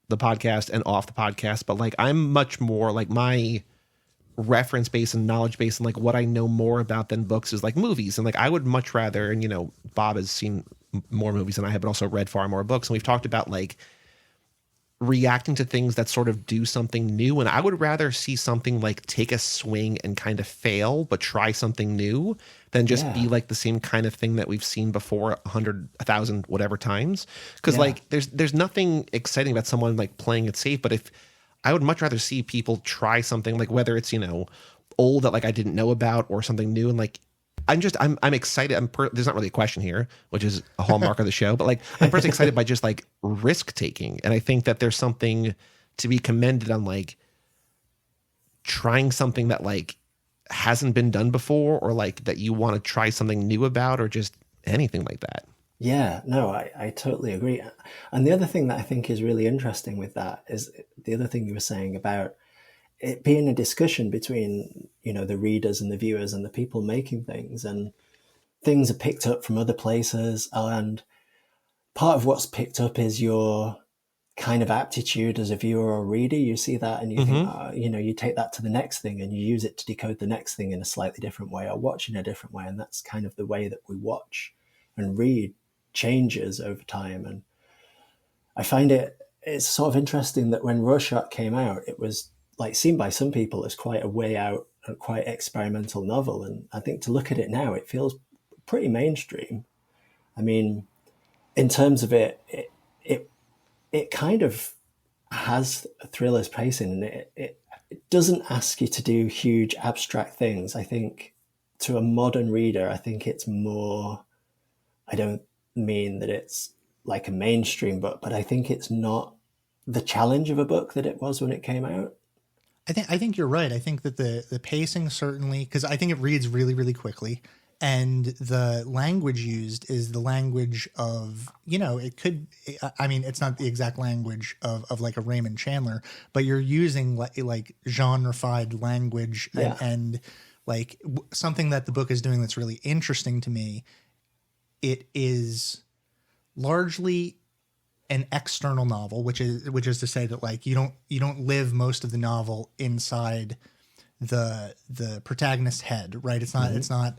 the podcast and off the podcast, but like I'm much more like my reference base and knowledge base and like what I know more about than books is like movies. And like I would much rather, and you know, Bob has seen more movies than I have, but also read far more books. And we've talked about like reacting to things that sort of do something new. And I would rather see something like take a swing and kind of fail, but try something new than just be like the same kind of thing that we've seen before 100, 1,000, whatever times. Cause like there's nothing exciting about someone like playing it safe. But if I would much rather see people try something like whether it's, you know, old that like I didn't know about or something new. And like, I'm excited. There's not really a question here, which is a hallmark of the show, but like, I'm personally excited by just like risk taking. And I think that there's something to be commended on like trying something that like hasn't been done before or like that you want to try something new about or just anything like that. Yeah, no, I totally agree. And the other thing that I think is really interesting with that is the other thing you were saying about it being a discussion between, you know, the readers and the viewers and the people making things, and things are picked up from other places. And part of what's picked up is your kind of aptitude as a viewer or reader. You see that and you think, you know, you take that to the next thing and you use it to decode the next thing in a slightly different way or watch in a different way. And that's kind of the way that we watch and read changes over time. And I find it's sort of interesting that when Rorschach came out, it was like seen by some people as quite a way out and quite experimental novel. And I think to look at it now, it feels pretty mainstream. I mean, in terms of it kind of has a thriller's pacing, and it doesn't ask you to do huge abstract things. I think to a modern reader, I think it's more, I don't mean that it's like a mainstream book, but I think it's not the challenge of a book that it was when it came out. I think you're right. I think that the pacing certainly, because I think it reads really, really quickly. And the language used is the language of, you know, it could, I mean, it's not the exact language of like a Raymond Chandler, but you're using like genre-fied language and like something that the book is doing that's really interesting to me. It is largely an external novel, which is to say that like you don't live most of the novel inside the protagonist's head, right? It's not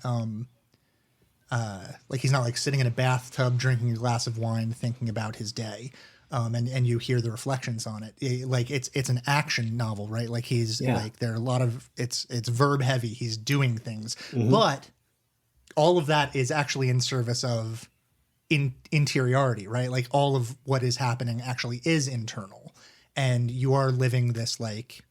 like he's not like sitting in a bathtub drinking a glass of wine thinking about his day. And you hear the reflections on it. Like it's an action novel, right? Like he's like there are a lot of it's verb heavy. He's doing things, but all of that is actually in service of interiority, right? Like all of what is happening actually is internal, and you are living this like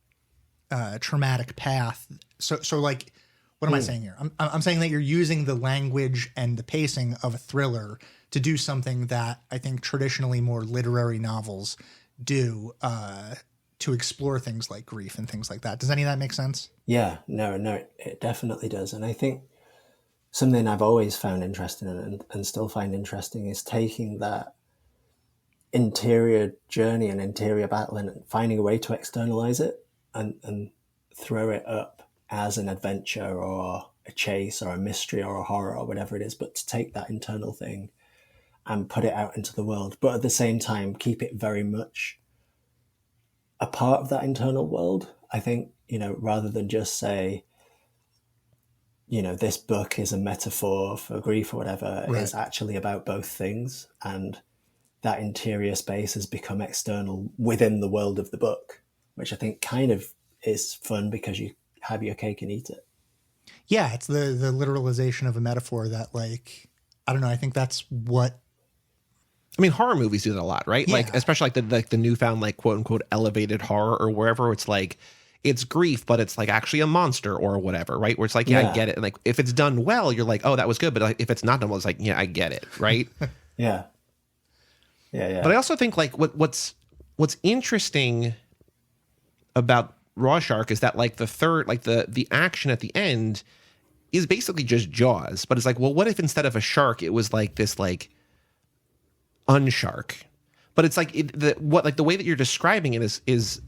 traumatic path. So like, what am I saying here? I'm saying that you're using the language and the pacing of a thriller to do something that I think traditionally more literary novels do, to explore things like grief and things like that. Does any of that make sense? Yeah, no, it definitely does. And I think something I've always found interesting and still find interesting is taking that interior journey and interior battle and finding a way to externalize it and throw it up as an adventure or a chase or a mystery or a horror or whatever it is, but to take that internal thing and put it out into the world, but at the same time keep it very much a part of that internal world. I think, rather than just say, this book is a metaphor for grief or whatever, right. It's actually about both things, and that interior space has become external within the world of the book, which I think kind of is fun because you have your cake and eat it. Yeah, it's the literalization of a metaphor that, like, I don't know, I think that's what... I mean, horror movies do that a lot, right? Yeah. Like, especially like the newfound, like, quote unquote, elevated horror or wherever it's like, it's grief, but it's like actually a monster or whatever, right? Where it's like, yeah, I get it. And like, if it's done well, you're like, oh, that was good. But like, if it's not done well, it's like, yeah, I get it, right? Yeah. But I also think like what's interesting about Rorschach is that like the third, like the action at the end is basically just Jaws. But it's like, well, what if instead of a shark, it was like this like unshark? But it's like the way that you're describing it is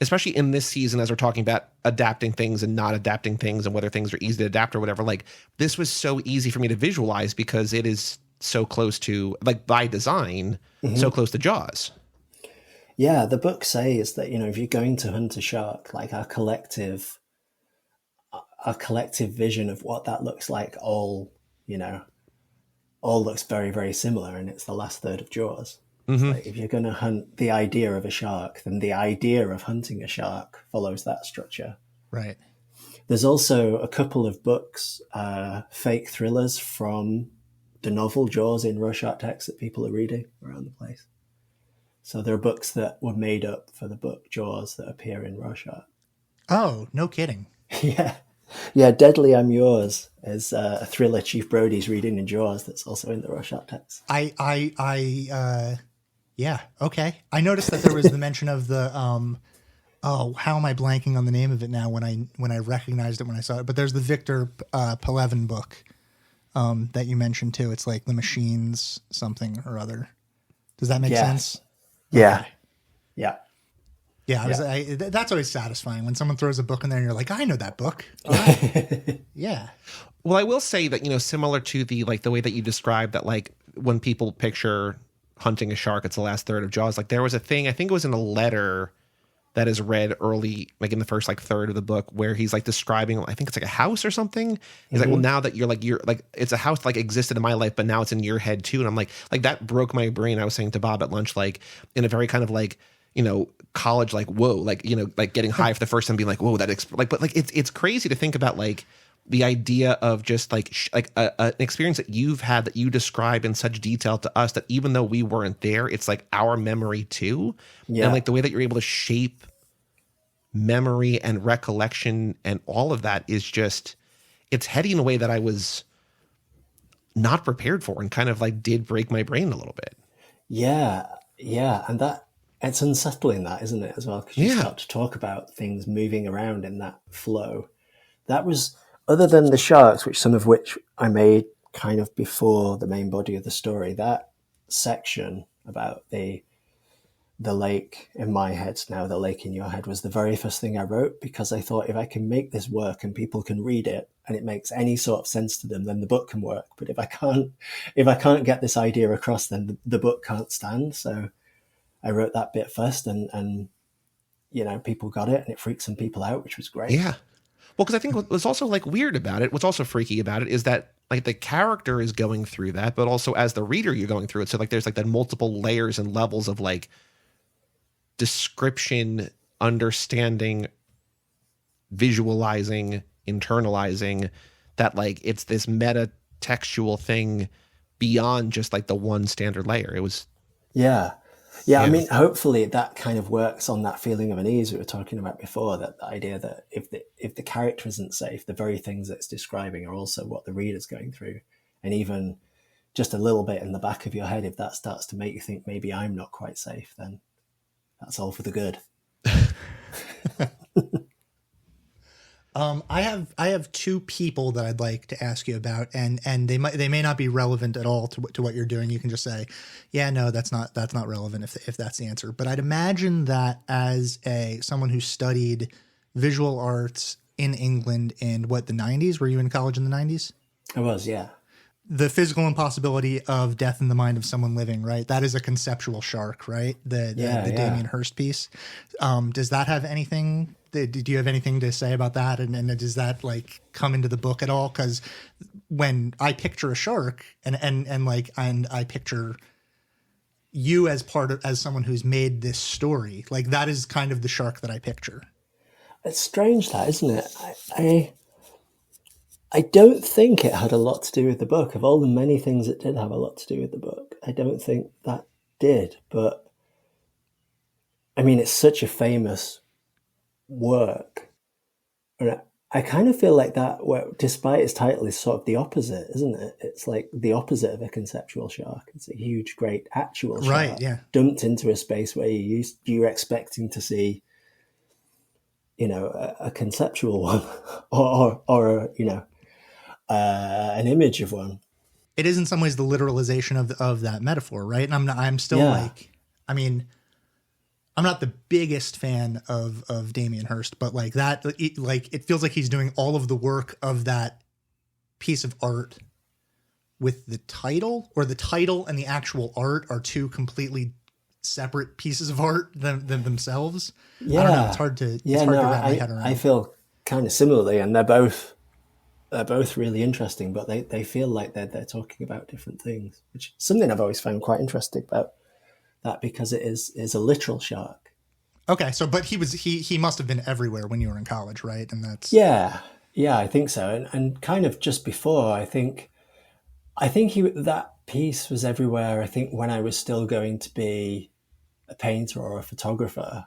especially in this season, as we're talking about adapting things and not adapting things and whether things are easy to adapt or whatever, like this was so easy for me to visualize because it is so close to, like by design, so close to Jaws. Yeah, the book says that, if you're going to hunt a shark, like our collective vision of what that looks like all looks very, very similar, and it's the last third of Jaws. Like if you're going to hunt the idea of a shark, then the idea of hunting a shark follows that structure. Right. There's also a couple of books, fake thrillers from the novel Jaws in Rorschach text that people are reading around the place. So there are books that were made up for the book Jaws that appear in Rorschach. Oh, no kidding. Yeah, Deadly I'm Yours is a thriller Chief Brody's reading in Jaws that's also in the Rorschach text. Yeah, okay. I noticed that there was the mention of the how am I blanking on the name of it now when I recognized it when I saw it, but there's the Victor Pelevin book that you mentioned too. It's like The Machines something or other. Does that make sense? Yeah. Okay. Yeah. Yeah, that's always satisfying when someone throws a book in there and you're like, I know that book. Yeah. Well, I will say that, similar to the way that you described that, like when people picture hunting a shark, it's the last third of Jaws. Like there was a thing, I think it was in a letter that is read early, like in the first like third of the book, where he's like describing, I think it's like a house or something. He's like, well, now that you're like, it's a house like existed in my life, but now it's in your head too. And I'm like that broke my brain. I was saying to Bob at lunch, like in a very kind of like, college, like, whoa, like, like getting high for the first time, being like, whoa, but like, it's crazy to think about like the idea of just like an experience that you've had that you describe in such detail to us that even though we weren't there, it's like our memory too. Yeah. And like the way that you're able to shape memory and recollection and all of that is just, it's heady in a way that I was not prepared for and kind of like did break my brain a little bit. Yeah. And that, it's unsettling that, isn't it, as well? Because you start to talk about things moving around in that flow. That was, other than the sharks, some of which I made kind of before the main body of the story, that section about the lake in my head, now the lake in your head, was the very first thing I wrote, because I thought if I can make this work and people can read it and it makes any sort of sense to them, then the book can work. But if I can't get this idea across, then the book can't stand. So I wrote that bit first and people got it and it freaked some people out, which was great. Yeah. Well, because I think what's also like weird about it, what's also freaky about it is that like the character is going through that, but also as the reader, you're going through it. So like there's like that multiple layers and levels of like description, understanding, visualizing, internalizing, that like it's this meta textual thing beyond just like the one standard layer. It was yeah. I mean, hopefully that kind of works on that feeling of unease we were talking about before, that the idea that if the character isn't safe, the very things that it's describing are also what the reader's going through. And even just a little bit in the back of your head, if that starts to make you think maybe I'm not quite safe, then that's all for the good. I have two people that I'd like to ask you about, and they may not be relevant at all to what you're doing. You can just say, yeah, no, that's not relevant if that's the answer. But I'd imagine that as someone who studied visual arts in England in the 90s, were you in college in the 90s? I was, yeah. The physical impossibility of death in the mind of someone living, right? That is a conceptual shark, right? The Damien Hirst piece. Does that have anything? Do you have anything to say about that? And does that like come into the book at all? Because when I picture a shark and I picture you as as someone who's made this story, like that is kind of the shark that I picture. It's strange, that, isn't it? I don't think it had a lot to do with the book. Of all the many things that did have a lot to do with the book, I don't think that did. But I mean, it's such a famous work. And I kind of feel like that, despite its title, is sort of the opposite, isn't it? It's like the opposite of a conceptual shark. It's a huge, great actual shark, right? Yeah, dumped into a space where you're expecting to see, a conceptual one, or an image of one. It is in some ways the literalization of that metaphor, right? And I'm still like, I mean, I'm not the biggest fan of Damien Hirst, but like that, it feels like he's doing all of the work of that piece of art with the title, or the title and the actual art are two completely separate pieces of art than themselves. Yeah. I don't know. It's hard to wrap my head around. I feel kind of similarly, and they're both really interesting, but they feel like they're talking about different things, which is something I've always found quite interesting about that, because it is a literal shark. Okay, so but he must have been everywhere when you were in college, right? And that's yeah, I think so. And kind of just before, I think that piece was everywhere. I think when I was still going to be a painter or a photographer.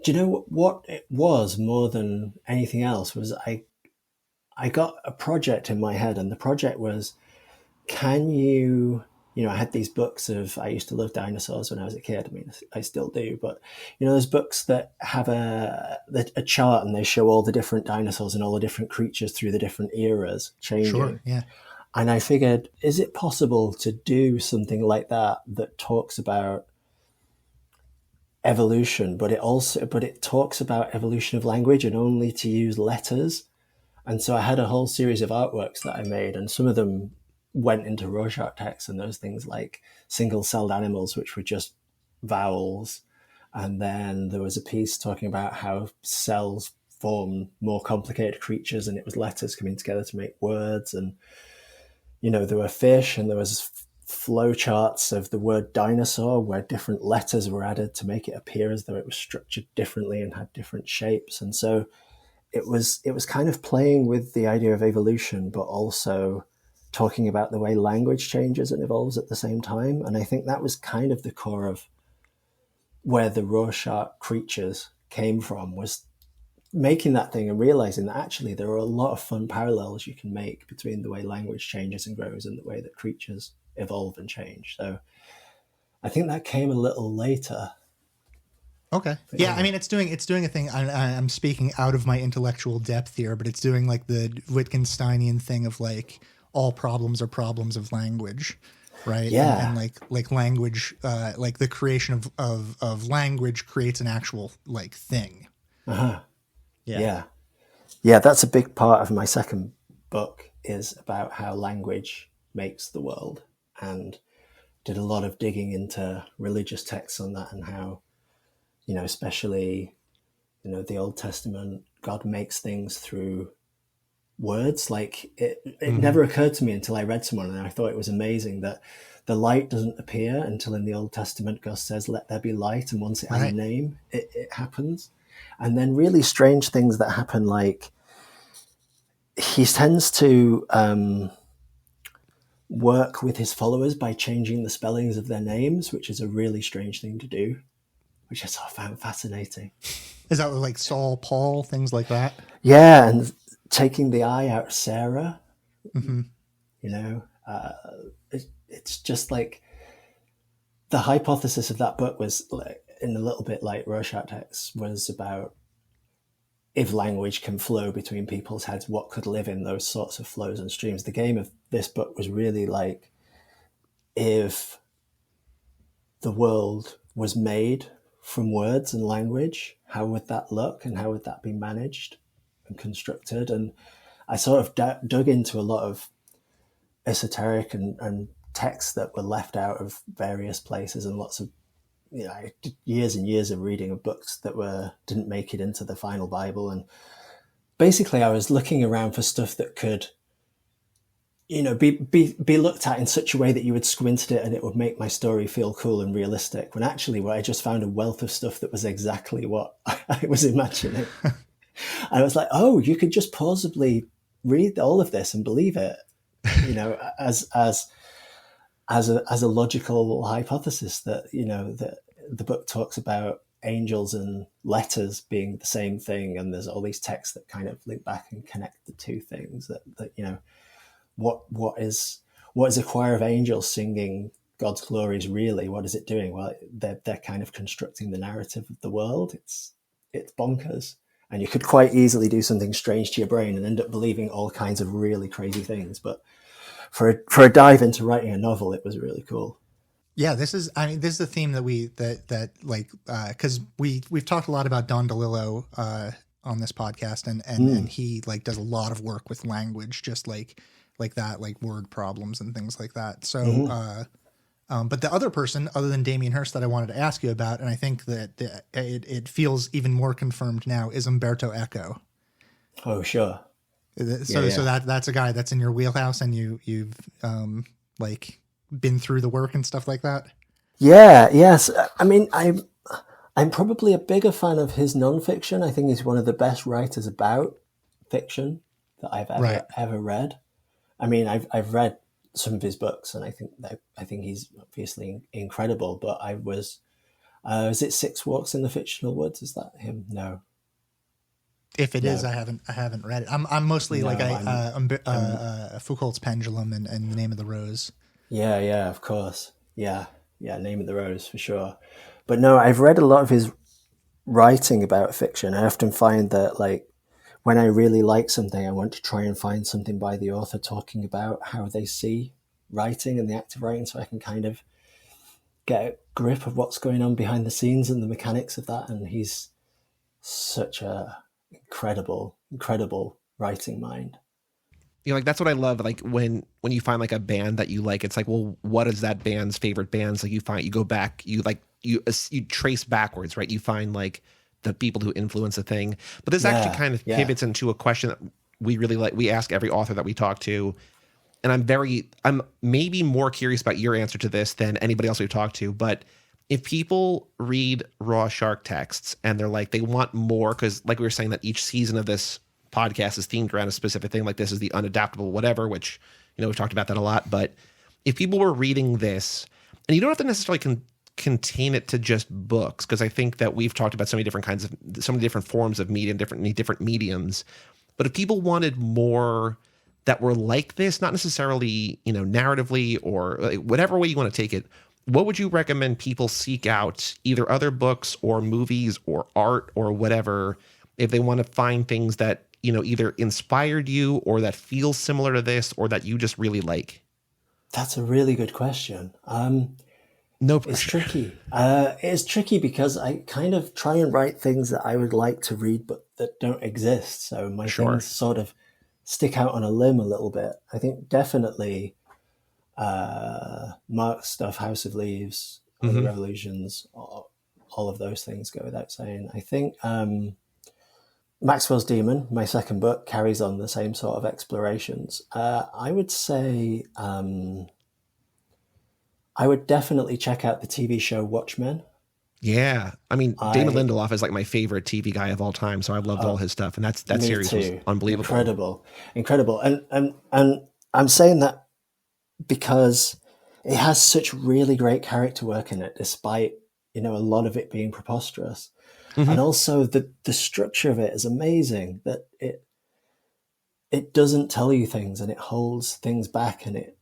Do you know what it was more than anything else? Was I got a project in my head, and the project was, can you, I had these books I used to love dinosaurs when I was a kid. I mean, I still do, but those books that have a chart and they show all the different dinosaurs and all the different creatures through the different eras changing. Sure, yeah. And I figured, is it possible to do something like that talks about evolution, but it talks about evolution of language, and only to use letters? And so I had a whole series of artworks that I made, and some of them went into Rorschach text, and those things like single-celled animals, which were just vowels. And then there was a piece talking about how cells form more complicated creatures, and it was letters coming together to make words. And, there were fish, and there was flow charts of the word dinosaur where different letters were added to make it appear as though it was structured differently and had different shapes. And so it was kind of playing with the idea of evolution, but also talking about the way language changes and evolves at the same time. And I think that was kind of the core of where the Rorschach creatures came from, was making that thing and realizing that actually there are a lot of fun parallels you can make between the way language changes and grows and the way that creatures evolve and change. So I think that came a little later. Okay. Yeah, I mean, it's doing a thing. I'm speaking out of my intellectual depth here, but it's doing like the Wittgensteinian thing of like all problems are problems of language, right? Yeah. And like language, like the creation of language creates an actual like thing. Uh-huh. Yeah. That's a big part of my second book, is about how language makes the world, and did a lot of digging into religious texts on that, and how, especially, the Old Testament, God makes things through words. Like it never occurred to me until I read someone, and I thought it was amazing that the light doesn't appear until in the Old Testament God says, "Let there be light," and once it has a name, it happens. And then really strange things that happen, like he tends to work with his followers by changing the spellings of their names, which is a really strange thing to do, which I sort of found fascinating. Is that like Saul, Paul, things like that? Yeah, and taking the I out of Sarah, it's just like the hypothesis of that book was, like, in a little bit like Rorschach text, was about if language can flow between people's heads, what could live in those sorts of flows and streams. The game of this book was really like, if the world was made from words and language, how would that look and how would that be managed and constructed? And I sort of dug into a lot of esoteric and texts that were left out of various places, and lots of, I did years and years of reading of books that didn't make it into the final Bible. And basically I was looking around for stuff that could, be looked at in such a way that you would squint at it and it would make my story feel cool and realistic, when actually what I just found a wealth of stuff that was exactly what I was imagining. I was like, oh, you could just plausibly read all of this and believe it, as a logical hypothesis that, that the book talks about angels and letters being the same thing. And there's all these texts that kind of link back and connect the two things that what is a choir of angels singing God's glories really? What is it doing? Well, they're kind of constructing the narrative of the world. It's bonkers. And you could quite easily do something strange to your brain and end up believing all kinds of really crazy things. But for a dive into writing a novel, it was really cool. Yeah, this is the theme because we've talked a lot about Don DeLillo on this podcast, and he like does a lot of work with language, just like that, like word problems and things like that. So, but the other person other than Damien Hirst that I wanted to ask you about, and I think that it feels even more confirmed now, is Umberto Eco. Oh, sure. So that's a guy that's in your wheelhouse, and you've like been through the work and stuff like that. Yeah. Yes. I mean, I'm probably a bigger fan of his nonfiction. I think he's one of the best writers about fiction that I've ever read. I mean, I've read some of his books, and I think he's obviously incredible. But is it Six Walks in the Fictional Woods? Is that him? No. If it is, I haven't read it. I'm mostly Foucault's Pendulum and The Name of the Rose. Yeah, of course. Yeah, Name of the Rose for sure. But no, I've read a lot of his writing about fiction. I often find that, like, when I really like something, I want to try and find something by the author talking about how they see writing and the act of writing, so I can kind of get a grip of what's going on behind the scenes and the mechanics of that. And he's such a incredible writing mind. Like that's what I love. Like when you find like a band that you like, it's like, well, what is that band's favorite bands? Like you go back, you trace backwards, right? You find like the people who influence a thing. But this actually kind of pivots into a question that we really like. We ask every author that we talk to, and I'm maybe more curious about your answer to this than anybody else we've talked to. But if people read Rorschach texts and they're like, they want more, because like we were saying that each season of this podcast is themed around a specific thing, like this is the unadaptable whatever, which, we've talked about that a lot. But if people were reading this, and you don't have to necessarily contain it to just books, because I think that we've talked about so many different forms of media and different mediums. But if people wanted more that were like this, not necessarily, narratively or like whatever way you want to take it, what would you recommend people seek out, either other books or movies or art or whatever, if they want to find things that, either inspired you or that feel similar to this or that you just really like? That's a really good question. No pressure. It's tricky. It's tricky because I kind of try and write things that I would like to read but that don't exist. So my things sort of stick out on a limb a little bit. I think definitely Mark's stuff, House of Leaves, Other Revolutions, all of those things go without saying. I think Maxwell's Demon, my second book, carries on the same sort of explorations. I would say I would definitely check out the TV show Watchmen. Yeah. I mean, Damon Lindelof is like my favorite TV guy of all time, so I've loved all his stuff. And that series was unbelievable. Incredible. And I'm saying that because it has such really great character work in it, despite, a lot of it being preposterous. Mm-hmm. And also the structure of it is amazing, that it doesn't tell you things and it holds things back, and it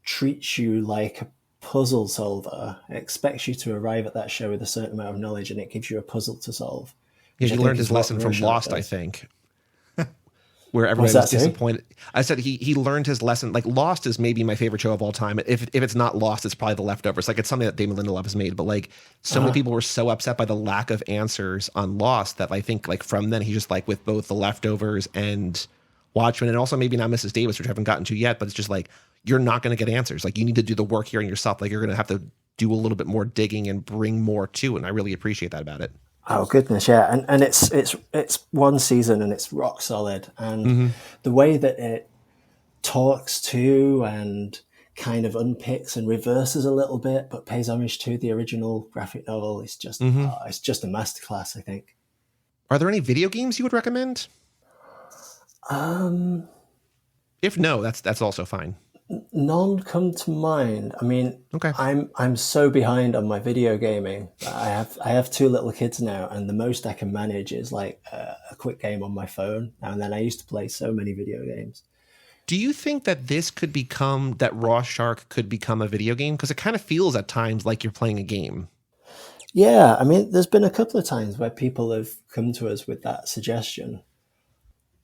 treats you like a puzzle solver. It expects you to arrive at that show with a certain amount of knowledge, and it gives you a puzzle to solve. Yeah, he learned his lesson from Lost, I think. Where everyone was disappointed. I said he learned his lesson. Like, Lost is maybe my favorite show of all time. If it's not Lost, it's probably The Leftovers. Like, it's something that Damon Lindelof has made. But like, so many people were so upset by the lack of answers on Lost that I think like from then he just like with both The Leftovers and Watchmen, and also maybe not Mrs. Davis, which I haven't gotten to yet. But it's just like, you're not going to get answers. Like, you need to do the work here on yourself. Like, you're going to have to do a little bit more digging and bring more to it. And I really appreciate that about it. Oh goodness, yeah, and it's one season and it's rock solid, and the way that it talks to and kind of unpicks and reverses a little bit, but pays homage to the original graphic novel, is just it's just a masterclass, I think. Are there any video games you would recommend? If no, that's also fine. None come to mind. I mean, okay. I'm so behind on my video gaming. I have two little kids now, and the most I can manage is like a quick game on my phone. And then I used to play so many video games. Do you think that that Raw Shark could become a video game? Because it kind of feels at times like you're playing a game. Yeah, I mean, there's been a couple of times where people have come to us with that suggestion.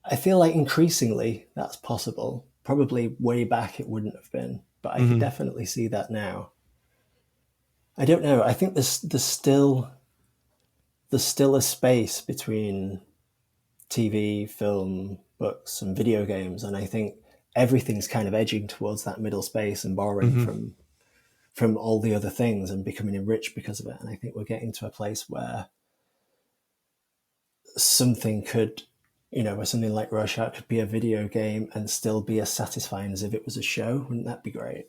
I feel like increasingly that's possible. Probably way back it wouldn't have been, but I can definitely see that now. I don't know. I think there's still a space between TV, film, books, and video games, and I think everything's kind of edging towards that middle space and borrowing from all the other things and becoming enriched because of it. And I think we're getting to a place where something like Rorschach could be a video game and still be as satisfying as if it was a show. Wouldn't that be great?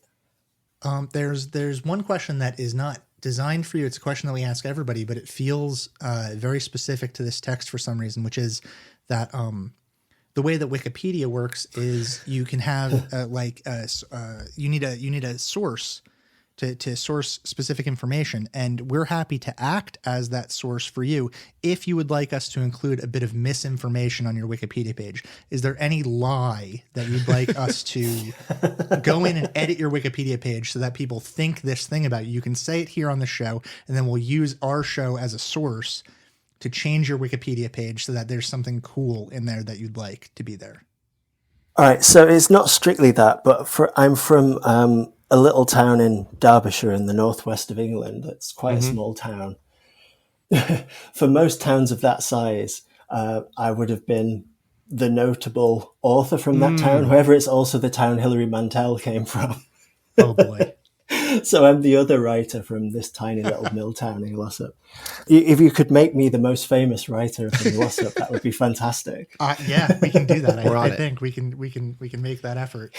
There's one question that is not designed for you. It's a question that we ask everybody, but it feels very specific to this text for some reason, which is that the way that Wikipedia works is you can have you need a source to source specific information, and we're happy to act as that source for you if you would like us to include a bit of misinformation on your Wikipedia page. Is there any lie that you'd like us to go in and edit your Wikipedia page so that people think this thing about you? You can say it here on the show, and then we'll use our show as a source to change your Wikipedia page so that there's something cool in there that you'd like to be there. All right, so it's not strictly that, but I'm from a little town in Derbyshire in the northwest of England. That's quite a small town. For most towns of that size, I would have been the notable author from that town. However, it's also the town Hilary Mantel came from. Oh boy. So I'm the other writer from this tiny little mill town in Glossop. If you could make me the most famous writer from Glossop, that would be fantastic. Yeah, we can do that. I think we can make that effort.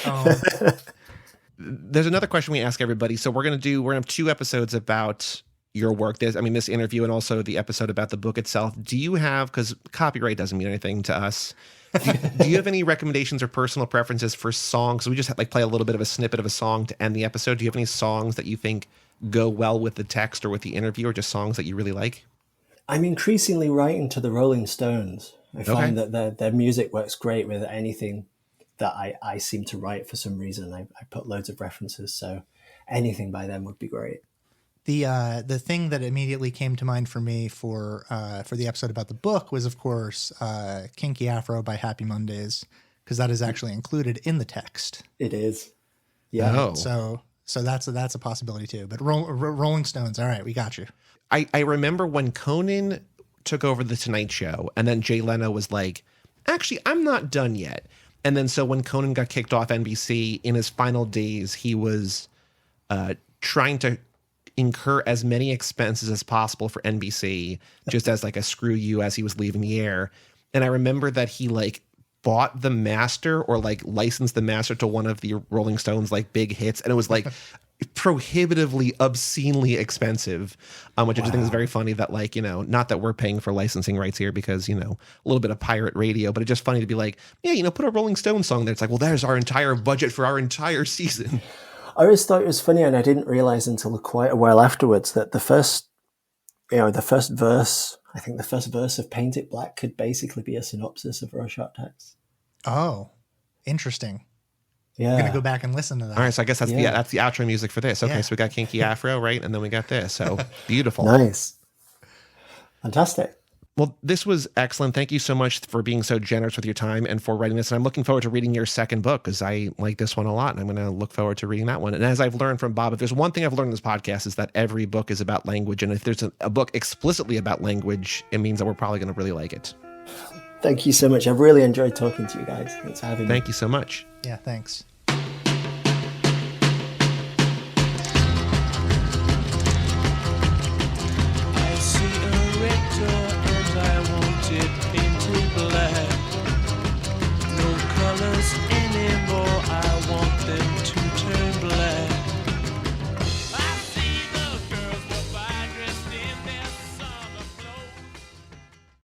There's another question we ask everybody. So we're going to have 2 episodes about your work. This interview and also the episode about the book itself. Do you have, because copyright doesn't mean anything to us, do you have any recommendations or personal preferences for songs? We just play a little bit of a snippet of a song to end the episode. Do you have any songs that you think go well with the text or with the interview, or just songs that you really like? I'm increasingly writing to the Rolling Stones. I find that their music works great with anything that I seem to write for some reason. I put loads of references, so anything by them would be great. The thing that immediately came to mind for me for the episode about the book was, of course, Kinky Afro by Happy Mondays, because that is actually included in the text. It is. Yeah. Oh. So that's a possibility too. But Rolling Stones, all right, we got you. I remember when Conan took over the Tonight Show, and then Jay Leno was like, actually, I'm not done yet. And then so when Conan got kicked off NBC, in his final days, he was trying to incur as many expenses as possible for NBC, just as like a screw you as he was leaving the air. And I remember that he like bought the master or like licensed the master to one of the Rolling Stones like big hits, and it was like prohibitively, obscenely expensive, which I just think is very funny that like, you know, not that we're paying for licensing rights here because, you know, a little bit of pirate radio, but it's just funny to be like, yeah, you know, put a Rolling Stone song there. It's like, well, there's our entire budget for our entire season. I always thought it was funny, and I didn't realize until quite a while afterwards that the first verse, I think the first verse of Paint It Black could basically be a synopsis of Rorschach text. Oh, interesting. Yeah. I'm going to go back and listen to that. All right, so I guess that's that's the outro music for this. Okay, Yeah. so we got Kinky Afro, right? And then we got this. So beautiful. Nice. Fantastic. Well, this was excellent. Thank you so much for being so generous with your time and for writing this. And I'm looking forward to reading your second book because I like this one a lot. And I'm going to look forward to reading that one. And as I've learned from Bob, if there's one thing I've learned in this podcast is that every book is about language. And if there's a book explicitly about language, it means that we're probably going to really like it. Thank you so much. I've really enjoyed talking to you guys. Thanks for having me. Thank you so much. Yeah, thanks. I see a red door and I want it painted black. No colors